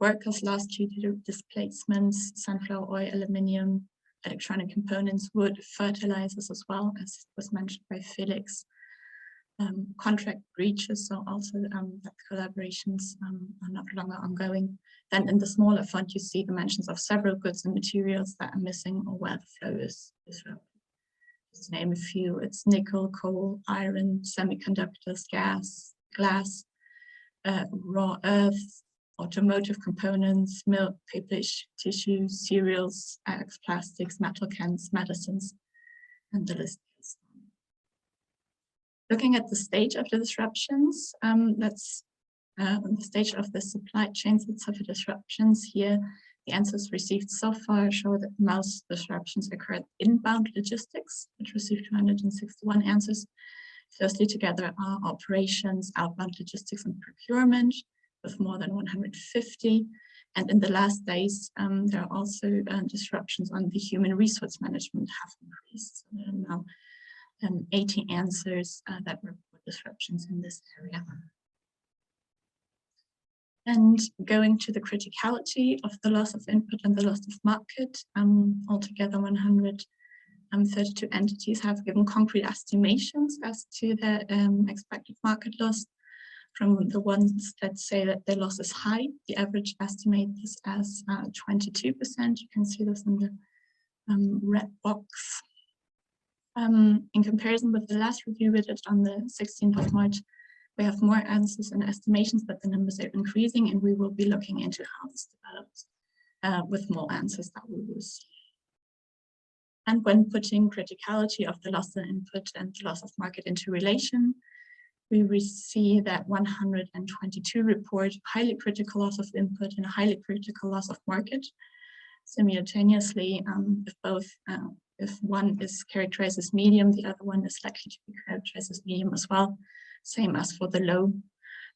workers lost due to displacements, sunflower oil, aluminium, electronic components, wood, fertilizers as well, as was mentioned by Felix. Contract breaches, so also that collaborations are not longer ongoing. Then in the smaller font, you see the mentions of several goods and materials that are missing or where the flow is disrupted. Just to name a few, it's nickel, coal, iron, semiconductors, gas, glass, raw earth, automotive components, milk, paper, tissue, cereals, eggs, plastics, metal cans, medicines, and the list goes on. Looking at the stage of the disruptions, that's on the stage of the supply chains that suffer disruptions. Here, the answers received so far show that most disruptions occurred inbound logistics, which received 261 answers. Closely together are operations, outbound logistics, and procurement, with more than 150. And in the last days, there are also disruptions on the human resource management have increased. So there are now 80 answers that report disruptions in this area. And going to the criticality of the loss of input and the loss of market, altogether 132 entities have given concrete estimations as to their expected market loss. From the ones that say that their loss is high, the average estimate is as 22%. You can see this in the red box. In comparison with the last review we did on the 16th of March, we have more answers and estimations, but the numbers are increasing, and we will be looking into how this develops with more answers that we will see. And when putting criticality of the loss of input and the loss of market into relation, we see that 122 report highly critical loss of input and a highly critical loss of market. Simultaneously, if one is characterized as medium, the other one is likely to be characterized as medium as well, same as for the low.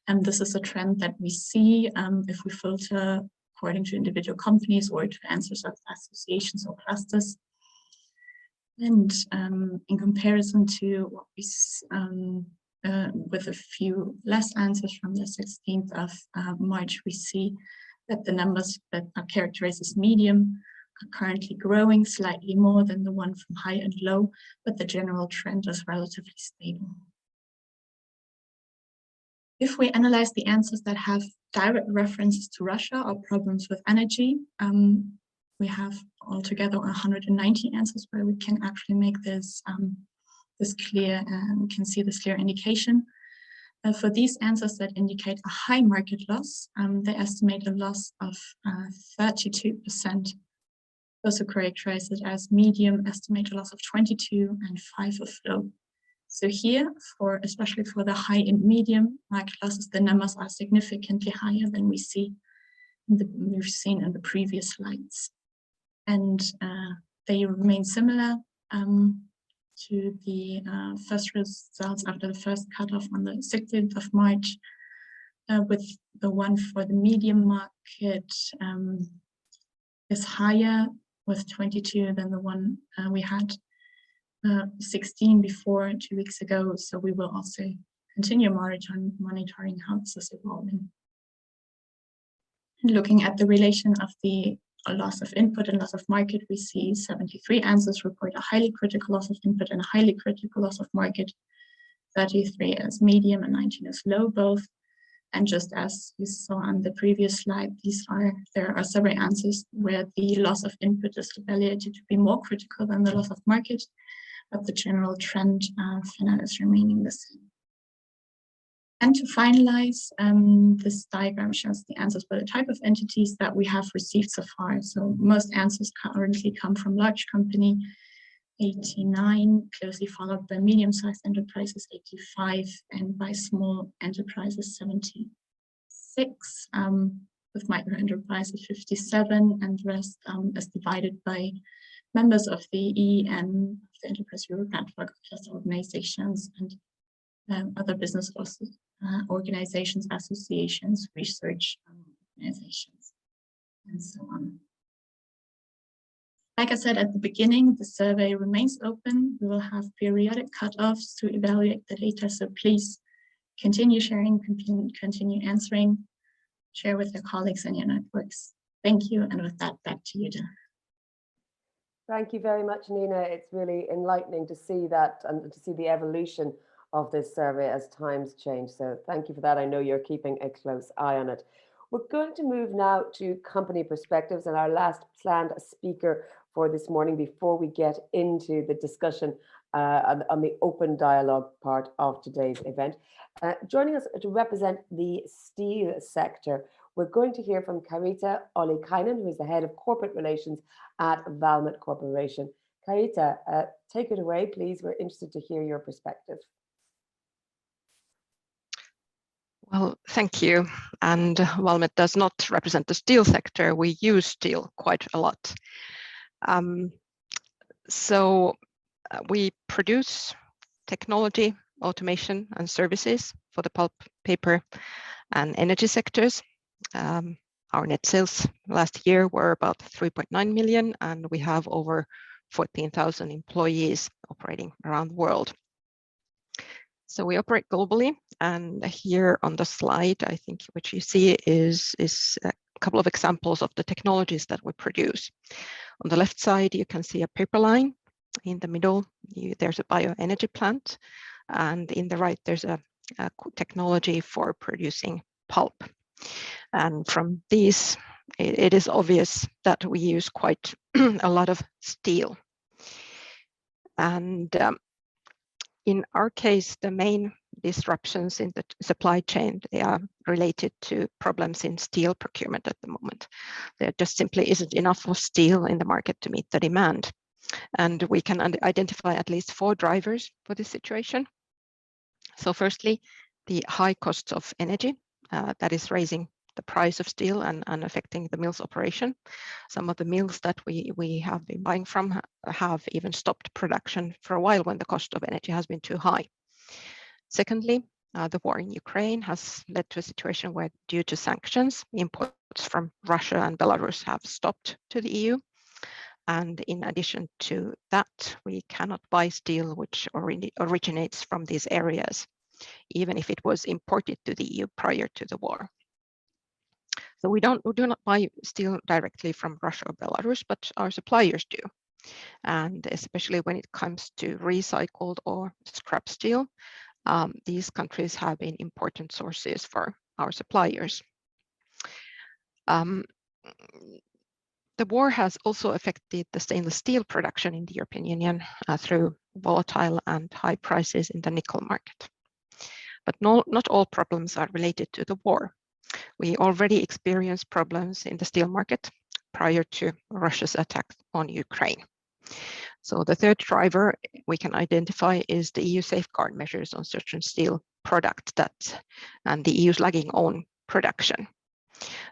And this is a trend that we see if we filter according to individual companies or to answers of associations or clusters. And in comparison to what we with a few less answers from the 16th of March, we see that the numbers that are characterized as medium are currently growing slightly more than the one from high and low, but the general trend is relatively stable. If we analyze the answers that have direct references to Russia or problems with energy, we have altogether 190 answers where we can actually make this clear, we can see this clear indication. For these answers that indicate a high market loss, they estimate a loss of 32%. Those who characterize it as medium estimate a loss of 22 and 5 of low. So here, especially for the high and medium market losses, the numbers are significantly higher than we've seen in the previous slides. And they remain similar to the first results after the first cutoff on the 16th of March, with the one for the medium market is higher with 22 than the one we had 16 before 2 weeks ago. So we will also continue monitoring how this is evolving. Looking at the relation of the loss of input and loss of market, we see 73 answers report a highly critical loss of input and a highly critical loss of market, 33 as medium and 19 as low both. And just as you saw on the previous slide, there are several answers where the loss of input is evaluated to be more critical than the loss of market, but the general trend for now is remaining the same. And to finalize, this diagram shows the answers for the type of entities that we have received so far. So most answers currently come from large company, 89, closely followed by medium-sized enterprises, 85, and by small enterprises, 76. with micro enterprise at 57, and the rest is divided by members of the EEN, the Enterprise Europe Network of Cluster Organizations, and other business organizations, associations, research organizations, and so on. Like I said at the beginning, the survey remains open. We will have periodic cutoffs to evaluate the data, so please continue sharing, continue answering, share with your colleagues and your networks. Thank you, and with that, back to you, Jen. Thank you very much, Nina. It's really enlightening to see that and to see the evolution of this survey as times change. So thank you for that. I know you're keeping a close eye on it. We're going to move now to company perspectives and our last planned speaker for this morning before we get into the discussion on the open dialogue part of today's event. Joining us to represent the steel sector, we're going to hear from 𝗖𝗹𝘂𝘀𝘁𝗲𝗿, who is the head of corporate relations at 𝗯𝗶 Corporation. 𝗖𝗹𝘂, take it away, please. We're interested to hear your perspective. Well, thank you. And 𝗯𝗶 does not represent the steel sector. We use steel quite a lot. We produce technology, automation, and services for the pulp, paper, and energy sectors. Our net sales last year were about 3.9 million, and we have over 14,000 employees operating around the world. So we operate globally, and here on the slide, I think what you see is a couple of examples of the technologies that we produce. On the left side, you can see a paper line. In the middle, there's a bioenergy plant, and in the right, there's a technology for producing pulp. And from these, it is obvious that we use quite a lot of steel. And in our case, the main disruptions in the supply chain, they are related to problems in steel procurement at the moment. There just simply isn't enough of steel in the market to meet the demand. And we can identify at least 4 drivers for this situation. So firstly, the high costs of energy that is raising the price of steel and affecting the mill's operation. Some of the mills that we have been buying from have even stopped production for a while when the cost of energy has been too high. Secondly, the war in Ukraine has led to a situation where, due to sanctions, imports from Russia and Belarus have stopped to the EU. And in addition to that, we cannot buy steel which originates from these areas, even if it was imported to the EU prior to the war. So we do not buy steel directly from Russia or Belarus, but our suppliers do. And especially when it comes to recycled or scrap steel, these countries have been important sources for our suppliers. The war has also affected the stainless steel production in the European Union through volatile and high prices in the nickel market. But not all problems are related to the war. We already experienced problems in the steel market prior to Russia's attack on Ukraine. So the third driver we can identify is the EU safeguard measures on certain steel products and the EU's lagging own production.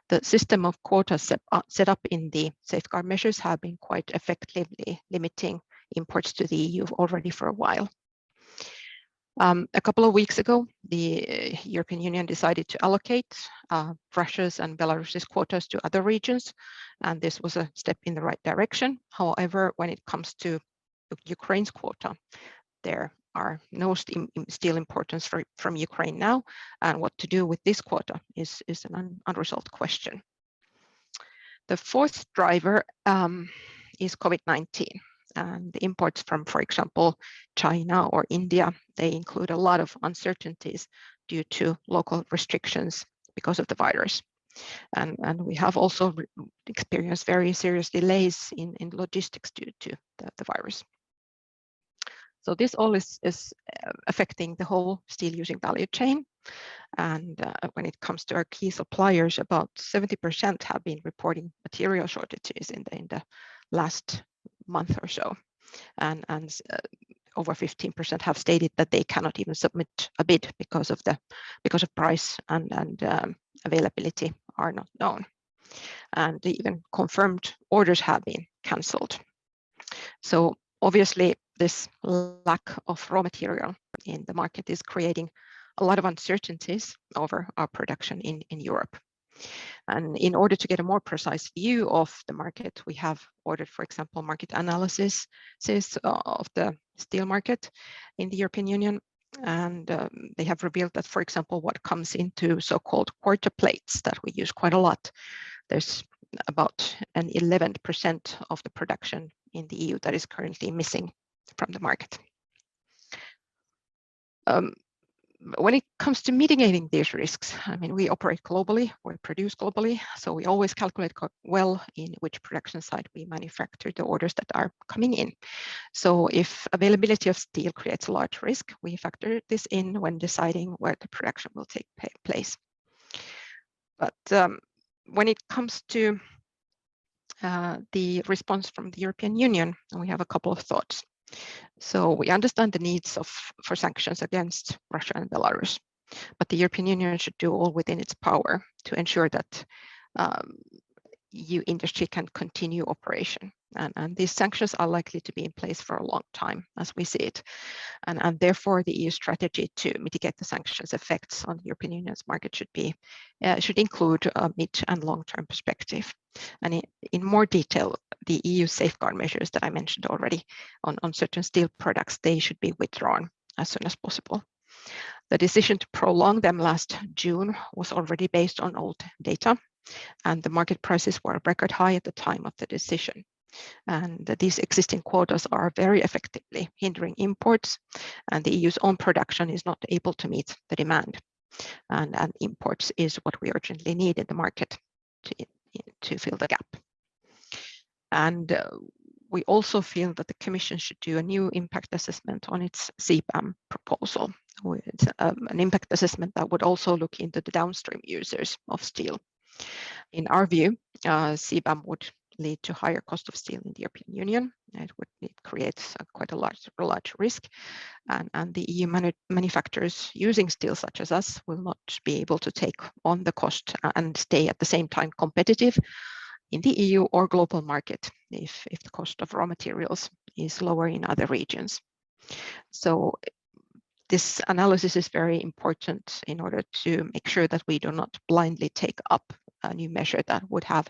The system of quotas set up in the safeguard measures have been quite effectively limiting imports to the EU already for a while. A couple of weeks ago, the European Union decided to allocate Russia's and Belarus's quotas to other regions, and this was a step in the right direction. However, when it comes to Ukraine's quota, there are no steel imports from Ukraine now, and what to do with this quota is an unresolved question. The fourth driver is COVID-19. And the imports from, for example, China or India, they include a lot of uncertainties due to local restrictions because of the virus. And we have also experienced very serious delays in logistics due to the virus. So this all is affecting the whole steel using value chain. And when it comes to our key suppliers, about 70% have been reporting material shortages in the last month or so, and over 15% have stated that they cannot even submit a bid because of price and availability are not known. And even confirmed orders have been cancelled. So obviously this lack of raw material in the market is creating a lot of uncertainties over our production in Europe. And in order to get a more precise view of the market, we have ordered, for example, market analysis of the steel market in the European Union. And they have revealed that, for example, what comes into so-called quarter plates that we use quite a lot, there's about an 11% of the production in the EU that is currently missing from the market. When it comes to mitigating these risks, I mean, we operate globally, we produce globally, so we always calculate well in which production site we manufacture the orders that are coming in. So if availability of steel creates a large risk, we factor this in when deciding where the production will take place. But when it comes to the response from the European Union, we have a couple of thoughts. So we understand the needs for sanctions against Russia and Belarus, but the European Union should do all within its power to ensure that EU industry can continue operation. And these sanctions are likely to be in place for a long time, as we see it. And therefore, the EU strategy to mitigate the sanctions effects on the European Union's market should include a mid and long-term perspective. And in more detail, the EU safeguard measures that I mentioned already on certain steel products, they should be withdrawn as soon as possible. The decision to prolong them last June was already based on old data, and the market prices were record high at the time of the decision. And these existing quotas are very effectively hindering imports, and the EU's own production is not able to meet the demand. And imports is what we urgently need in the market to fill the gap. And we also feel that the Commission should do a new impact assessment on its CBAM proposal. It's an impact assessment that would also look into the downstream users of steel. In our view, CBAM would lead to higher cost of steel in the European Union. It creates quite a large risk, and the EU manufacturers using steel such as us will not be able to take on the cost and stay at the same time competitive in the EU or global market if the cost of raw materials is lower in other regions. So this analysis is very important in order to make sure that we do not blindly take up a new measure that would have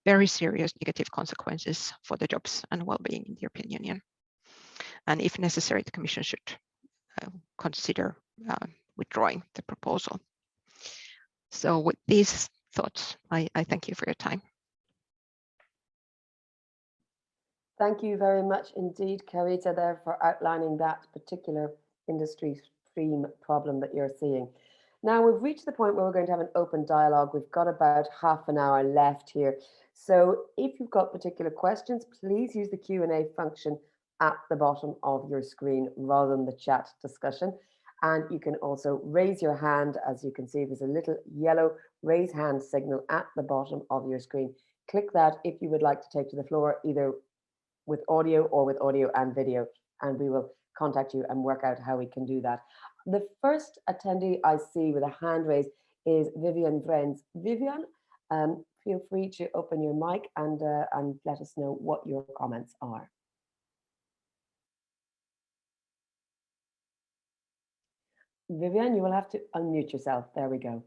very serious negative consequences for the jobs and well-being in the European Union. And if necessary, the Commission should consider withdrawing the proposal. So with these thoughts, I thank you for your time. Thank you very much indeed, Kārita, there for outlining that particular industry stream problem that you're seeing. Now we've reached the point where we're going to have an open dialogue. We've got about half an hour left here. So if you've got particular questions, please use the Q&A function at the bottom of your screen rather than the chat discussion. And you can also raise your hand. As you can see, there's a little yellow raise hand signal at the bottom of your screen. Click that if you would like to take to the floor, either with audio or with audio and video, and we will contact you and work out how we can do that. The first attendee I see with a hand raised is Vivian Vrens. Vivian, feel free to open your mic and let us know what your comments are. Vivian, you will have to unmute yourself. There we go.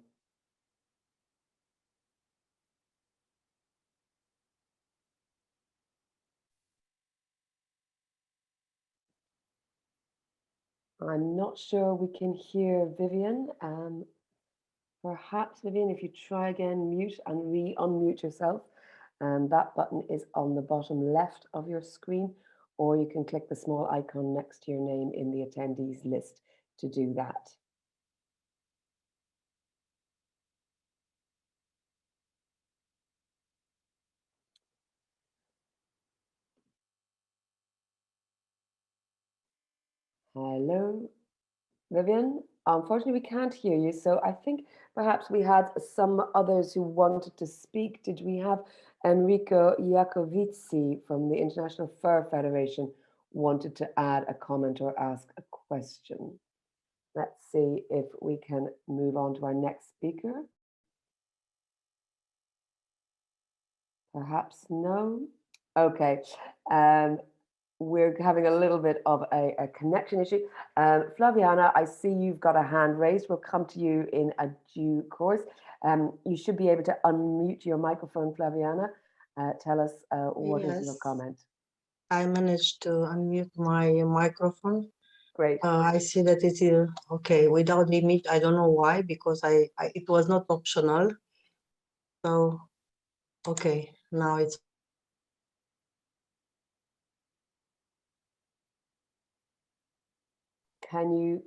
I'm not sure we can hear Vivian. Perhaps, Vivian, if you try again, mute and re-unmute yourself. That button is on the bottom left of your screen, or you can click the small icon next to your name in the attendees list to do that. Hello, Vivian. Unfortunately, we can't hear you, so I think perhaps we had some others who wanted to speak. Did we have 𝗯𝗶-𝘂𝗀𝗀𝗇𝗏 from the International Fur Federation wanted to add a comment or ask a question? Let's see if we can move on to our next speaker. Perhaps no. Okay. We're having a little bit of a connection issue. Flaviana, I see you've got a hand raised. We'll come to you in a due course. You should be able to unmute your microphone, Flaviana. Tell us what is your comment. I managed to unmute my microphone. Great. I see that it is okay without limit. I don't know why, because it was not optional. So, okay, now it's. Can you,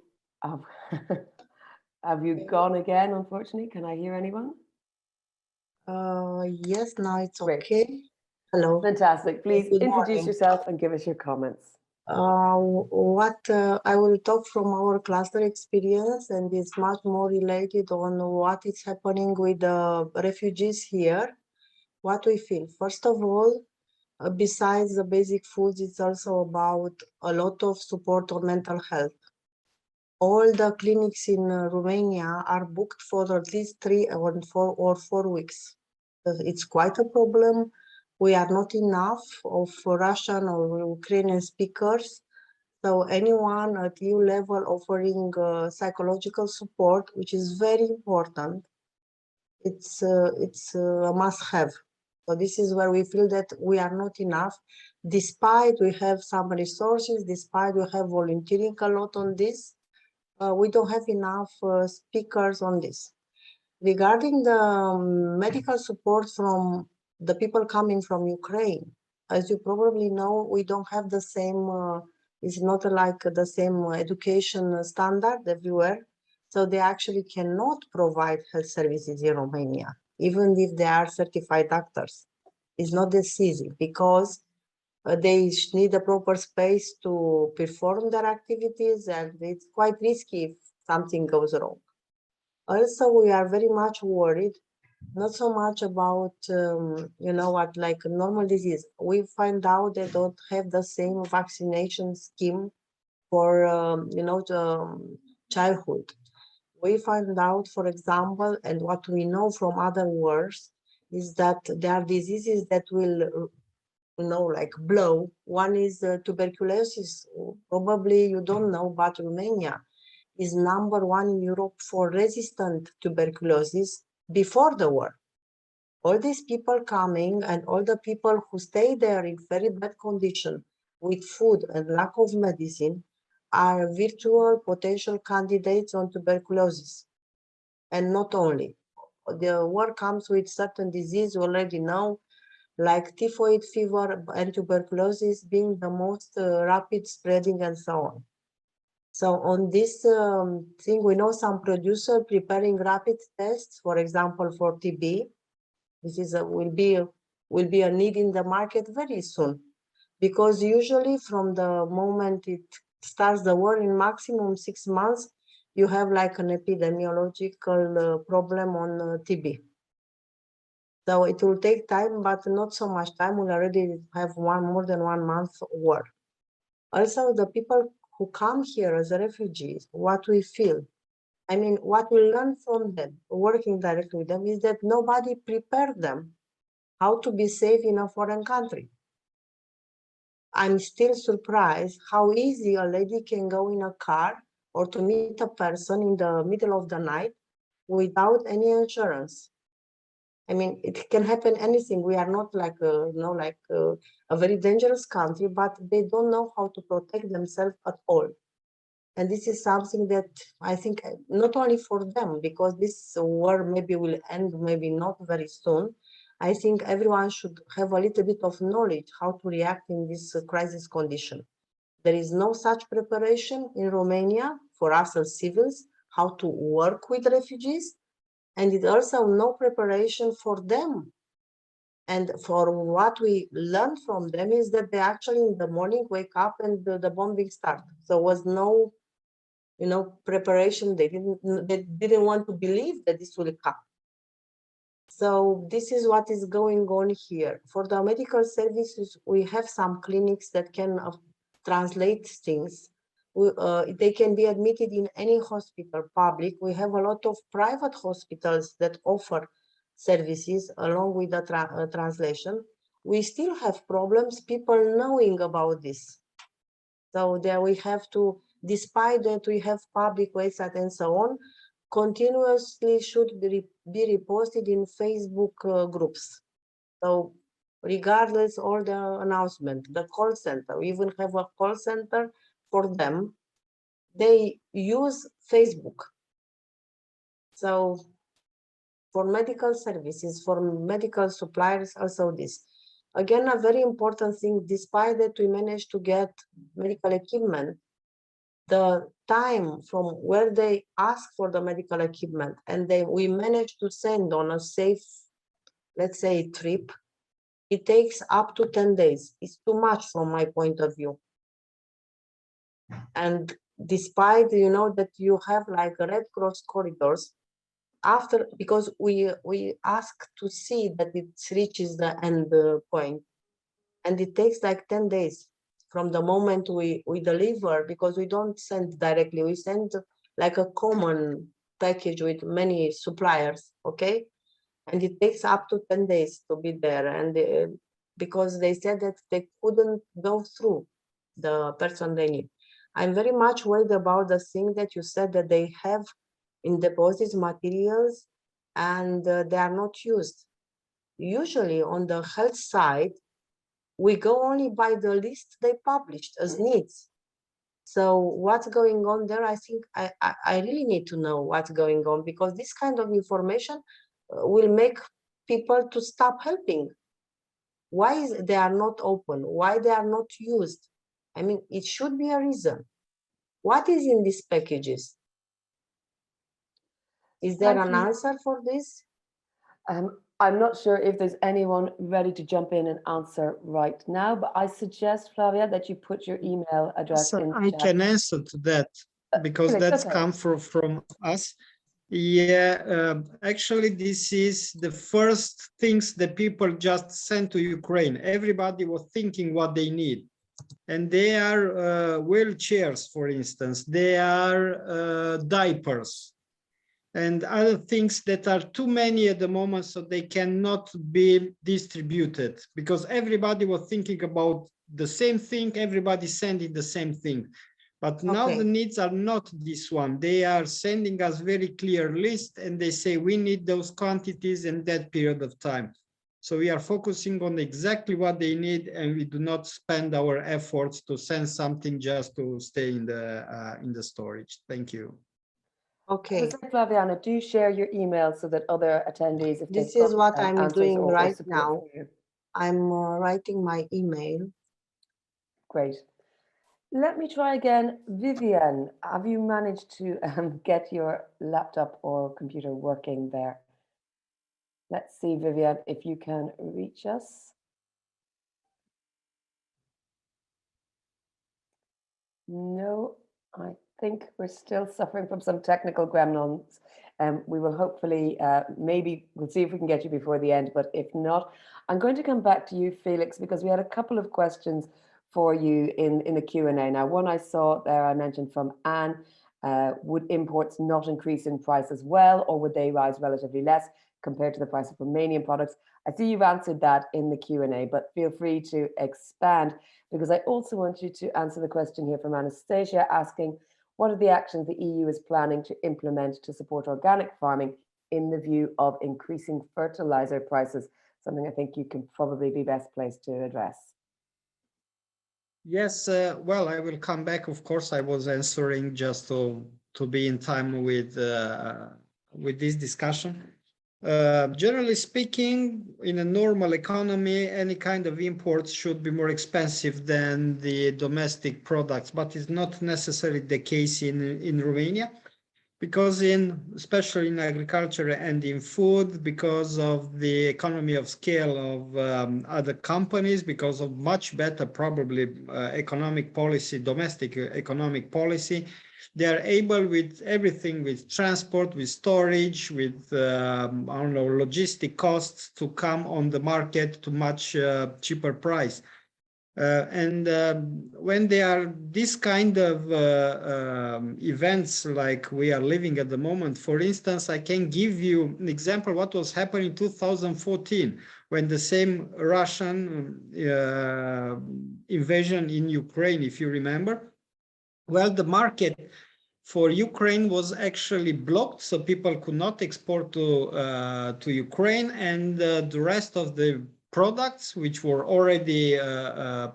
have you gone again, unfortunately? Can I hear anyone? Yes, now it's Great. okay. Hello. Fantastic. Please Good introduce morning. yourself and give us your comments. I will talk from our cluster experience, and it's much more related on what is happening with the refugees here, what we feel. First of all, besides the basic foods, it's also about a lot of support on mental health. All the clinics in Romania are booked for at least 3 or 4 weeks. It's quite a problem. We are not enough of Russian or Ukrainian speakers. So anyone at EU level offering psychological support, which is very important, it's a must-have. So this is where we feel that we are not enough, despite we have some resources, despite we have volunteering a lot on this, we don't have enough speakers on this. Regarding the medical support from the people coming from Ukraine, as you probably know, we don't have the same, it's not like the same education standard everywhere. So they actually cannot provide health services in Romania, even if they are certified doctors. It's not this easy because they need a proper space to perform their activities, and it's quite risky if something goes wrong. Also, we are very much worried, not so much about, you know what, like a normal disease. We find out they don't have the same vaccination scheme for, you know, childhood. We find out, for example, and what we know from other wars, is that there are diseases that will, you know, like blow. One is tuberculosis. Probably you don't know, but Romania is #1 in Europe for resistant tuberculosis before the war. All these people coming and all the people who stay there in very bad condition with food and lack of medicine are virtual potential candidates on tuberculosis. And not only. The war comes with certain disease we already know, like typhoid fever and tuberculosis being the most rapid spreading and so on. So on this thing, we know some producer preparing rapid tests, for example, for TB. This is will be a need in the market very soon, because usually from the moment it starts the war, in maximum 6 months, you have like an epidemiological problem on TB. So it will take time, but not so much time. We already have more than 1 month war. Also, the people who come here as refugees, what we feel, I mean, what we learn from them, working directly with them, is that nobody prepared them how to be safe in a foreign country. I'm still surprised how easy a lady can go in a car or to meet a person in the middle of the night without any insurance. I mean, it can happen anything. We are not like, you know, like a very dangerous country, but they don't know how to protect themselves at all. And this is something that I think not only for them, because this war maybe will end, maybe not very soon. I think everyone should have a little bit of knowledge how to react in this crisis condition. There is no such preparation in Romania for us as civils, how to work with refugees. And it's also no preparation for them. And for what we learned from them is that they actually in the morning wake up and the bombing starts. So there was no, you know, preparation. They didn't want to believe that this will come. So this is what is going on here. For the medical services, we have some clinics that can translate things. They can be admitted in any hospital, public. We have a lot of private hospitals that offer services along with the translation, we still have problems people knowing about this. So there we have to, despite that we have public website and so on, continuously should be reposted in Facebook groups. So regardless all the announcement, the call center, we even have a call center for them. They use Facebook. So for medical services, for medical suppliers, also this. Again, a very important thing, despite that we managed to get medical equipment, the time from where they ask for the medical equipment and we managed to send on a safe, let's say, trip, it takes up to 10 days. It's too much from my point of view. And despite, you know, that you have like Red Cross corridors, after, because we ask to see that it reaches the end point, and it takes like 10 days from the moment we deliver, because we don't send directly, we send like a common package with many suppliers, okay? And it takes up to 10 days to be there, and because they said that they couldn't go through the person they need. I'm very much worried about the thing that you said, that they have in deposits materials and they are not used. Usually on the health side, we go only by the list they published as needs. So what's going on there? I think I really need to know what's going on, because this kind of information will make people to stop helping. Why they are not open? Why they are not used? I mean, it should be a reason. What is in these packages? Is there an answer for this? I'm not sure if there's anyone ready to jump in and answer right now, but I suggest, Flavia, that you put your email address in the I chat. can answer to that, because Felix, that's okay. come from us. Yeah, actually, this is the first things that people just sent to Ukraine. Everybody was thinking what they need. And they are wheelchairs, for instance. They are diapers and other things that are too many at the moment, so they cannot be distributed, because everybody was thinking about the same thing, everybody sending the same thing. But now the needs are not this one. They are sending us very clear list, and they say we need those quantities in that period of time. So we are focusing on exactly what they need, and we do not spend our efforts to send something just to stay in the storage. Thank you. Okay. Flaviana, do share your email so that other attendees, if this is what I'm doing right now. You. I'm writing my email. Great. Let me try again. Vivian, have you managed to get your laptop or computer working there? Let's see, Vivian, if you can reach us. No, I think we're still suffering from some technical gremlins. We will hopefully, maybe we'll see if we can get you before the end, but if not, I'm going to come back to you, Felix, because we had a couple of questions for you in the Q&A. Now, one I saw there, I mentioned from Anne, would imports not increase in price as well, or would they rise relatively less compared to the price of Romanian products? I see you've answered that in the Q&A, but feel free to expand, because I also want you to answer the question here from Anastasia asking, what are the actions the EU is planning to implement to support organic farming in the view of increasing fertilizer prices? Something I think you can probably be best placed to address. Yes, well, I will come back. Of course, I was answering just to be in time with this discussion. Generally speaking, in a normal economy, any kind of imports should be more expensive than the domestic products, but it's not necessarily the case in Romania, because especially in agriculture and in food, because of the economy of scale of other companies, because of much better probably economic policy, domestic economic policy, they are able with everything, with transport, with storage, with I don't know, logistic costs, to come on the market to much cheaper price. When there are this kind of events like we are living at the moment, for instance, I can give you an example what was happening in 2014 when the same Russian invasion in Ukraine, if you remember. Well, the market for Ukraine was actually blocked, so people could not export to Ukraine, and the rest of the products which were already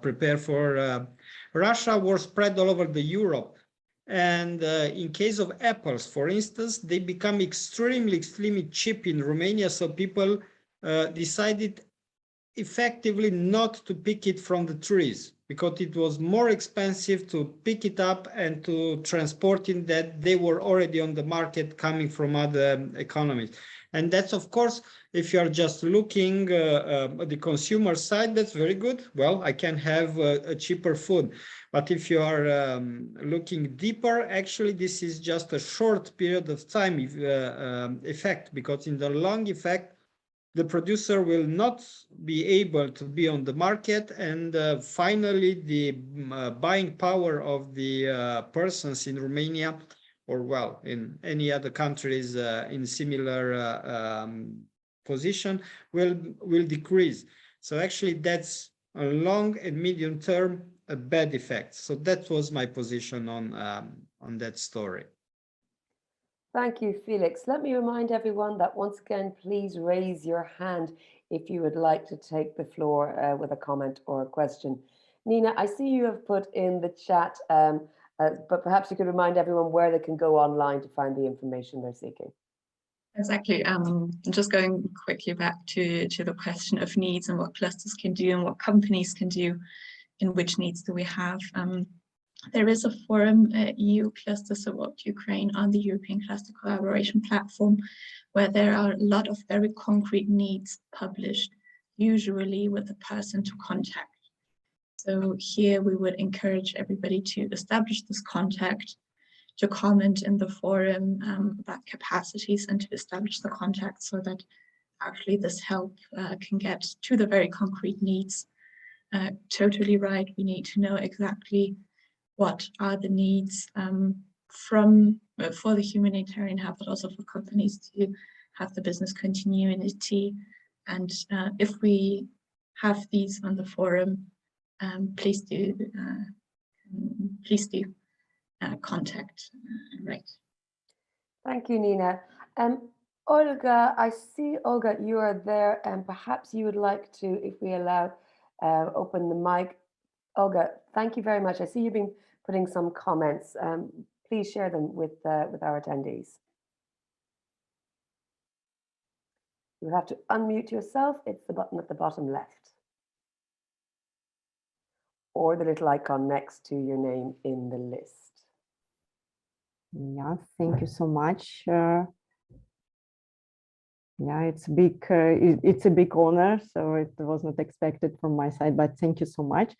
prepared for Russia were spread all over the Europe. And in case of apples, for instance, they become extremely cheap in Romania, so people decided effectively not to pick it from the trees because it was more expensive to pick it up and to transport it, that they were already on the market coming from other economies. And that's, of course, if you are just looking at the consumer side, that's very good. Well, I can have a cheaper food. But if you are looking deeper, actually, this is just a short period of time effect, because in the long effect, the producer will not be able to be on the market, and finally the buying power of the persons in Romania, or well, in any other countries in similar position, will decrease. So actually that's a long and medium term a bad effect. So that was my position on that story. Thank you, Felix. Let me remind everyone that once again, please raise your hand if you would like to take the floor with a comment or a question. Nina, I see you have put in the chat, but perhaps you could remind everyone where they can go online to find the information they're seeking. Exactly. Just going quickly back to the question of needs and what clusters can do and what companies can do, and which needs do we have. There is a forum, EU Cluster Support Ukraine, on the European Cluster Collaboration Platform, where there are a lot of very concrete needs published, usually with a person to contact. So here we would encourage everybody to establish this contact, to comment in the forum about capacities, and to establish the contact so that actually this help can get to the very concrete needs. Totally right, we need to know exactly what are the needs for the humanitarian help, but also for companies to have the business continuity. And if we have these on the forum, please do contact. Right. Thank you, Nina. Olga, I see, Olga, you are there, and perhaps you would like to, if we allow, open the mic. Olga, thank you very much. I see you've been putting some comments. Please share them with our attendees. You have to unmute yourself. It's the button at the bottom left, or the little icon next to your name in the list. Yeah, thank you so much. Yeah, it's a big honor, so it was not expected from my side, but thank you so much.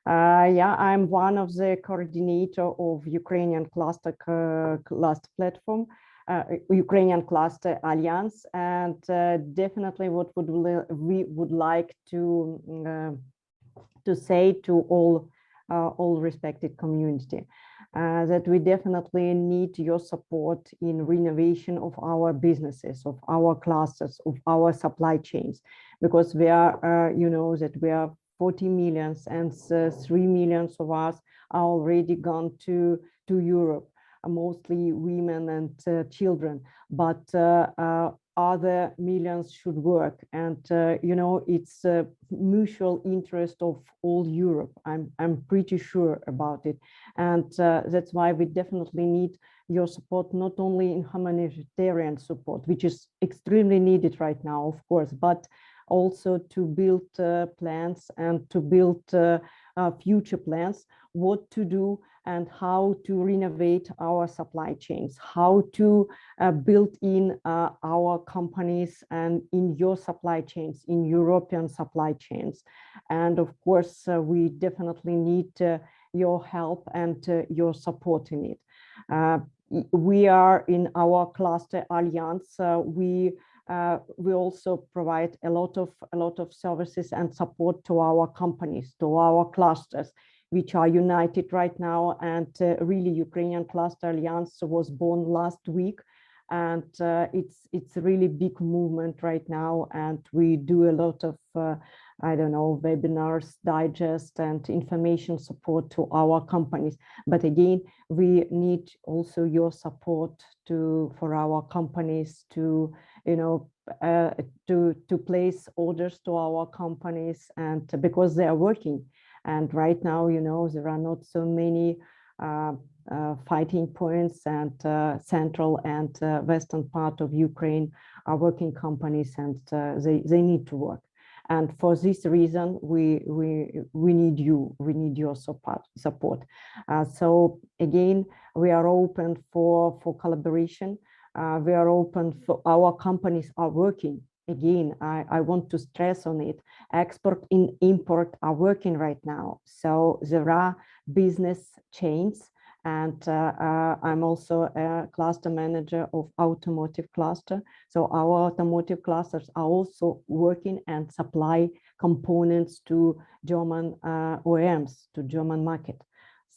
Yeah, I'm one of the coordinator of Ukrainian cluster platform, Ukrainian Cluster Alliance, and definitely what we would like to say to all respected community, that we definitely need your support in renovation of our businesses, of our clusters, of our supply chains, because we are, you know, that we are 40 million and 3 million of us are already gone to Europe, mostly women and children, but other millions should work, and you know, it's a mutual interest of all Europe. I'm pretty sure about it, and that's why we definitely need your support, not only in humanitarian support, which is extremely needed right now, of course, but also to build plans and to build future plans, what to do and how to renovate our supply chains, how to build in our companies and in your supply chains, in European supply chains. And of course, we definitely need your help and your support in it. We are in our Cluster Alliance. We we also provide a lot of services and support to our companies, to our clusters, which are united right now. And really, Ukrainian Cluster Alliance was born last week, and it's a really big movement right now. And we do a lot of I don't know, webinars, digest, and information support to our companies. But again, we need also your support for our companies to, you know, to place orders to our companies, and because they are working. And right now, you know, there are not so many fighting points, and central and western part of Ukraine are working companies, and they need to work. And for this reason, we need you. We need your support. So again, we are open for collaboration. We are open for our companies are working. Again, I want to stress on it. Export and import are working right now. So there are business chains. And I'm also a cluster manager of automotive cluster. So our automotive clusters are also working and supply components to German OEMs, to German market.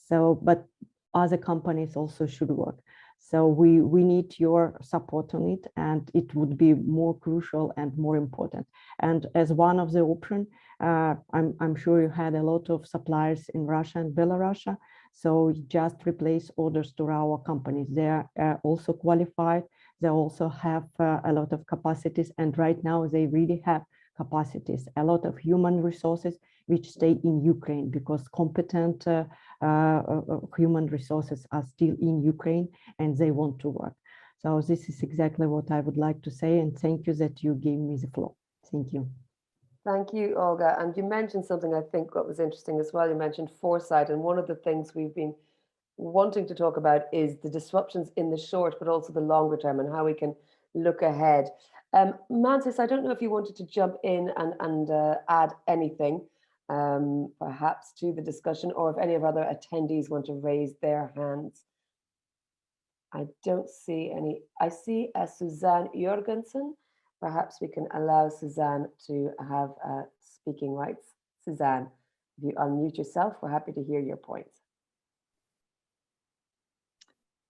So, but other companies also should work. So we need your support on it, and it would be more crucial and more important. And as one of the options, I'm sure you had a lot of suppliers in Russia and Belarus. So just replace orders to our companies. They are also qualified. They also have a lot of capacities. And right now they really have capacities, a lot of human resources which stay in Ukraine, because competent human resources are still in Ukraine and they want to work. So this is exactly what I would like to say. And thank you that you gave me the floor. Thank you. Thank you, Olga. And you mentioned something I think what was interesting as well. You mentioned foresight. And one of the things we've been wanting to talk about is the disruptions in the short, but also the longer term, and how we can look ahead. Mantis, I don't know if you wanted to jump in and add anything, perhaps to the discussion, or if any of other attendees want to raise their hands. I don't see any. I see a Suzanne Jorgensen. Perhaps we can allow Suzanne to have speaking rights. Suzanne, if you unmute yourself, we're happy to hear your points.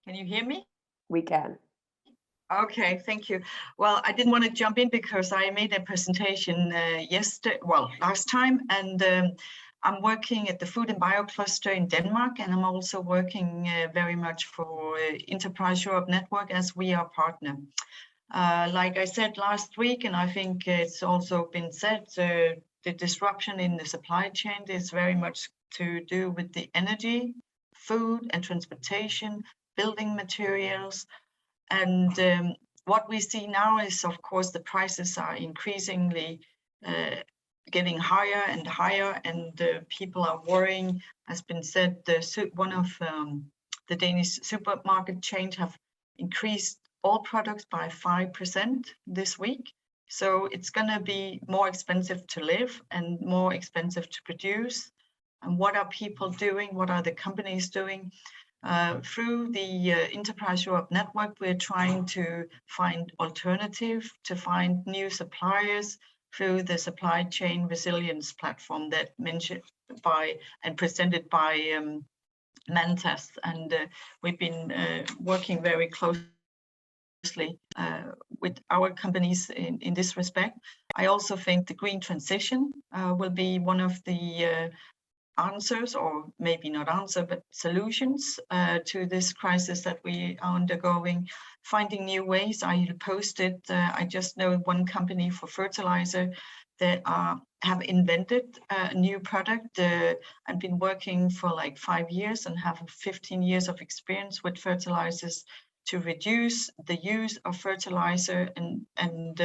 Can you hear me? We can. Okay, thank you. Well, I didn't want to jump in because I made a presentation last time, and I'm working at the Food and Bio Cluster in Denmark, and I'm also working very much for Enterprise Europe Network as we are partner. Like I said last week, and I think it's also been said, the disruption in the supply chain is very much to do with the energy, food and transportation, building materials. And what we see now is, of course, the prices are increasingly getting higher and higher, and people are worrying. As been said, one of the Danish supermarket chains have increased all products by 5% this week. So it's going to be more expensive to live and more expensive to produce. And what are people doing? What are the companies doing? Through the Enterprise Europe Network, we're trying to find alternative, to find new suppliers through the supply chain resilience platform that mentioned by and presented by Mantas. And we've been working very closely with our companies in this respect. I also think the green transition will be one of the answers, or maybe not answer, but solutions to this crisis that we are undergoing, finding new ways. I posted, I just know one company for fertilizer that have invented a new product. I've been working for like 5 years and have 15 years of experience with fertilizers to reduce the use of fertilizer, and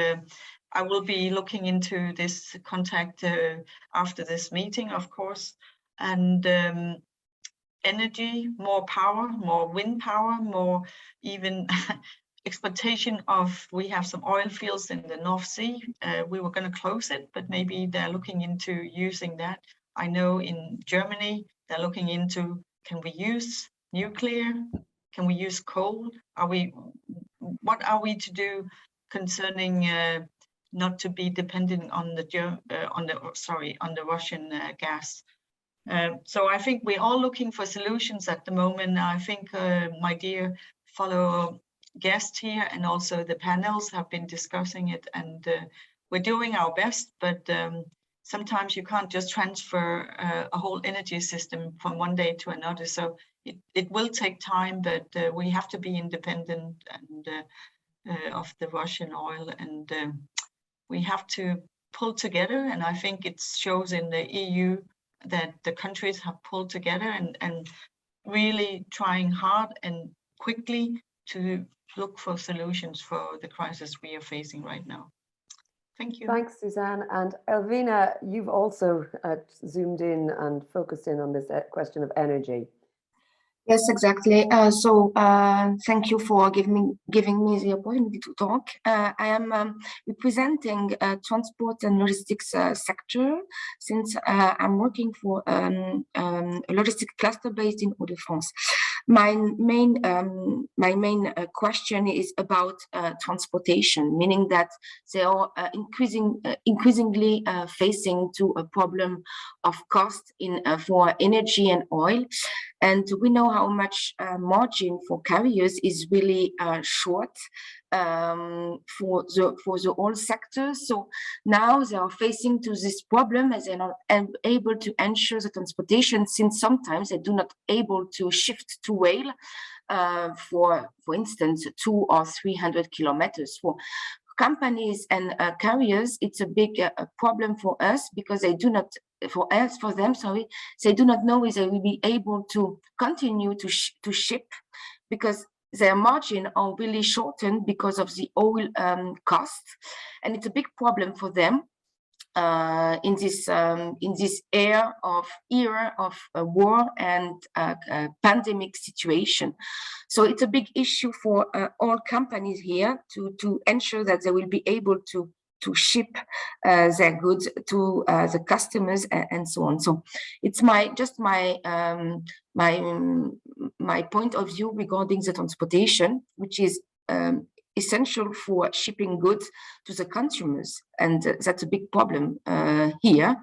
I will be looking into this contact after this meeting, of course. And energy, more power, more wind power, more even exploitation of, we have some oil fields in the North Sea. We were going to close it, but maybe they're looking into using that. I know in Germany, they're looking into, can we use nuclear? Can we use coal? What are we to do concerning not to be dependent on the Russian gas. So I think we're all looking for solutions at the moment. I think my dear fellow guest here and also the panels have been discussing it, and we're doing our best, but sometimes you can't just transfer a whole energy system from one day to another. So it will take time, but we have to be independent and of the Russian oil, and we have to pull together. And I think it shows in the EU that the countries have pulled together and really trying hard and quickly to look for solutions for the crisis we are facing right now. Thank you. Thanks, Suzanne. And Elvina, you've also zoomed in and focused in on this question of energy. Yes, exactly. Thank you for giving me the opportunity to talk. I am representing transport and logistics sector, since I'm working for a logistic cluster based in Hauts-de-France. My main question is about transportation, meaning that they are increasingly facing to a problem of cost for energy and oil. And we know how much margin for carriers is really short for the whole sector. So now they are facing to this problem, as they're not able to ensure the transportation, since sometimes they do not able to shift to rail for instance 200 or 300 kilometers. For companies and carriers, it's a big problem for us, because they do not they do not know whether they will be able to continue to ship, because their margin are really shortened because of the oil cost, and it's a big problem for them in this era of war and pandemic situation. So it's a big issue for all companies here to ensure that they will be able to ship their goods to the customers and so on. So it's my point of view regarding the transportation, which is essential for shipping goods to the consumers, and that's a big problem here,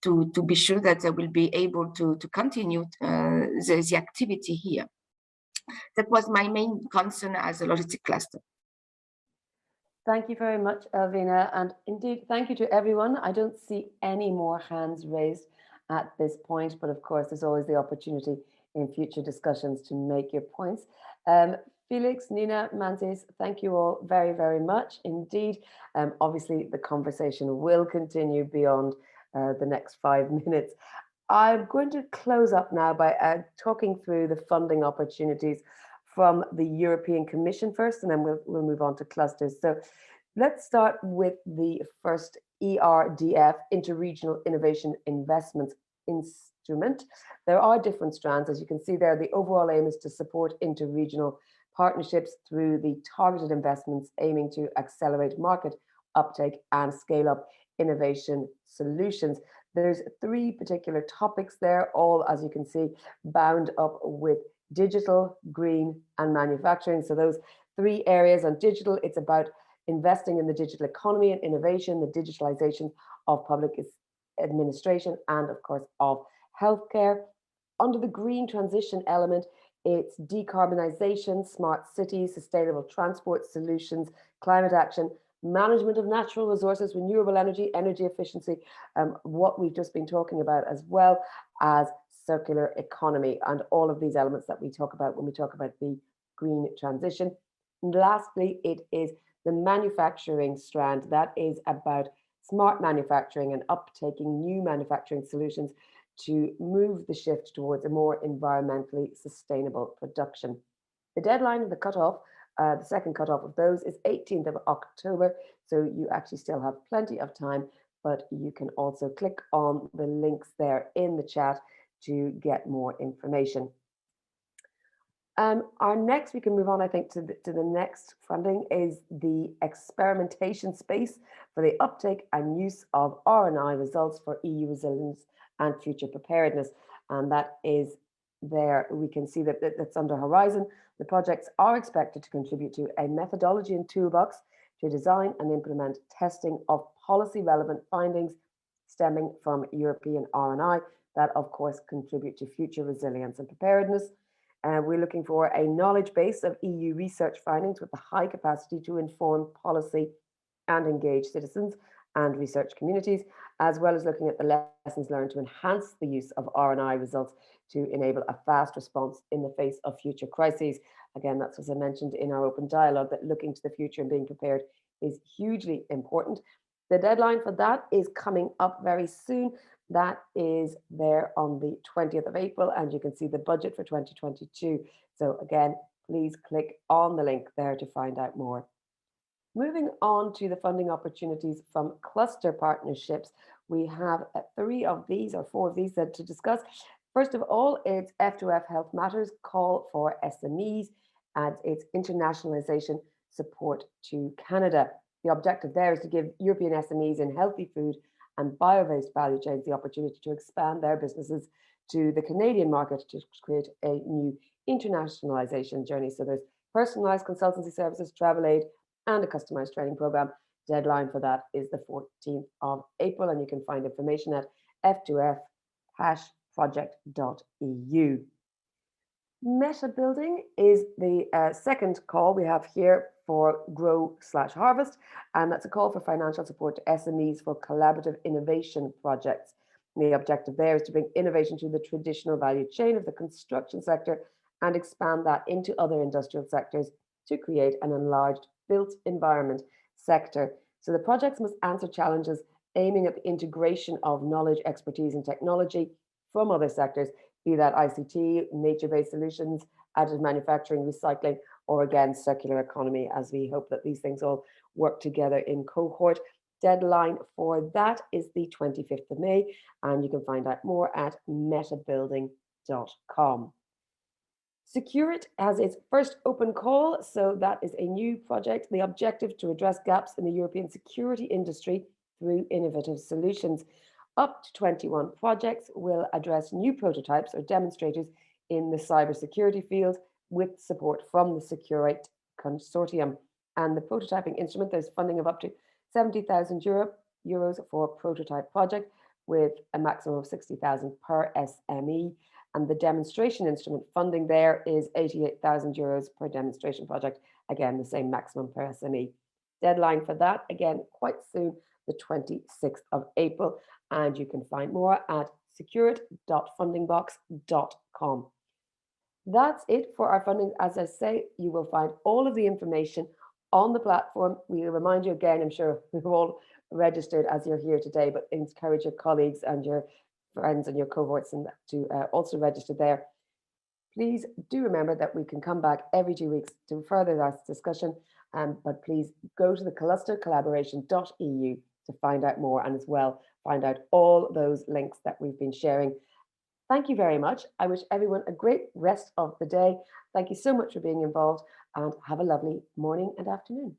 to be sure that they will be able to continue the activity here. That was my main concern as a logistic cluster. Thank you very much, Elvina, and indeed, thank you to everyone. I don't see any more hands raised at this point, but of course, there's always the opportunity in future discussions to make your points. Felix, Nina, Mantis, thank you all very, very much indeed. Obviously, the conversation will continue beyond the next 5 minutes. I'm going to close up now by talking through the funding opportunities from the European Commission first, and then we'll move on to clusters. So let's start with the first ERDF, Interregional Innovation Investments Instrument. There are different strands, as you can see there. The overall aim is to support interregional partnerships through the targeted investments aiming to accelerate market uptake and scale up innovation solutions. There's 3 particular topics there, all, as you can see, bound up with digital, green, and manufacturing. So those 3 areas. On digital, it's about investing in the digital economy and innovation, the digitalization of public administration, and of course of healthcare. Under the green transition element, it's decarbonization, smart cities, sustainable transport solutions, climate action, management of natural resources, renewable energy, energy efficiency, what we've just been talking about, as well as circular economy, and all of these elements that we talk about when we talk about the green transition. And lastly, it is the manufacturing strand. That is about smart manufacturing and uptaking new manufacturing solutions to move the shift towards a more environmentally sustainable production. The deadline of the cutoff, the second cutoff of those, is 18th of October. So you actually still have plenty of time, but you can also click on the links there in the chat to get more information. We can move on, I think, to the next funding, is the experimentation space for the uptake and use of R&I results for EU resilience and future preparedness. And that is there. We can see that that's under Horizon. The projects are expected to contribute to a methodology and toolbox to to design and implement testing of policy relevant findings stemming from European R&I that of course contribute to future resilience and preparedness. We're looking for a knowledge base of EU research findings with the high capacity to inform policy and engage citizens and research communities, as well as looking at the lessons learned to enhance the use of R&I results to enable a fast response in the face of future crises. Again, that's as I mentioned in our open dialogue, that looking to the future and being prepared is hugely important. The deadline for that is coming up very soon. That is there on the 20th of April, and you can see the budget for 2022. So again, please click on the link there to find out more. Moving on to the funding opportunities from cluster partnerships, we have 3 of these or 4 of these to discuss. First of all, it's F2F Health Matters call for SMEs and its internationalization support to Canada. The objective there is to give European SMEs in healthy food and bio-based value chains the opportunity to expand their businesses to the Canadian market to create a new internationalization journey. So there's personalized consultancy services, travel aid, and a customized training program. Deadline for that is the 14th of April, and you can find information at f2f-project.eu. Meta building is the second call we have here for Grow/Harvest, and that's a call for financial support to SMEs for collaborative innovation projects. And the objective there is to bring innovation to the traditional value chain of the construction sector and expand that into other industrial sectors to create an enlarged built environment sector. So the projects must answer challenges aiming at the integration of knowledge, expertise, and technology from other sectors, be that ICT, nature-based solutions, additive manufacturing, recycling, or again, circular economy, as we hope that these things all work together in cohort. Deadline for that is the 25th of May, and you can find out more at metabuilding.com. Secure-it has its first open call, so that is a new project. The objective to address gaps in the European security industry through innovative solutions. Up to 21 projects will address new prototypes or demonstrators in the cybersecurity field with support from the Secure-it consortium. And the prototyping instrument, there's funding of up to 70,000 euros for a prototype project with a maximum of 60,000 per SME. And the demonstration instrument funding there is 88,000 euros per demonstration project. Again, the same maximum per SME. Deadline for that, again, quite soon, the 26th of April. And you can find more at secured.fundingbox.com. That's it for our funding. As I say, you will find all of the information on the platform. We remind you again, I'm sure we've all registered as you're here today, but encourage your colleagues and your friends and your cohorts and to also register there. Please do remember that we can come back every 2 weeks to further that discussion, but please go to the clustercollaboration.eu to find out more, and as well find out all those links that we've been sharing. Thank you very much. I wish everyone a great rest of the day. Thank you so much for being involved, and have a lovely morning and afternoon.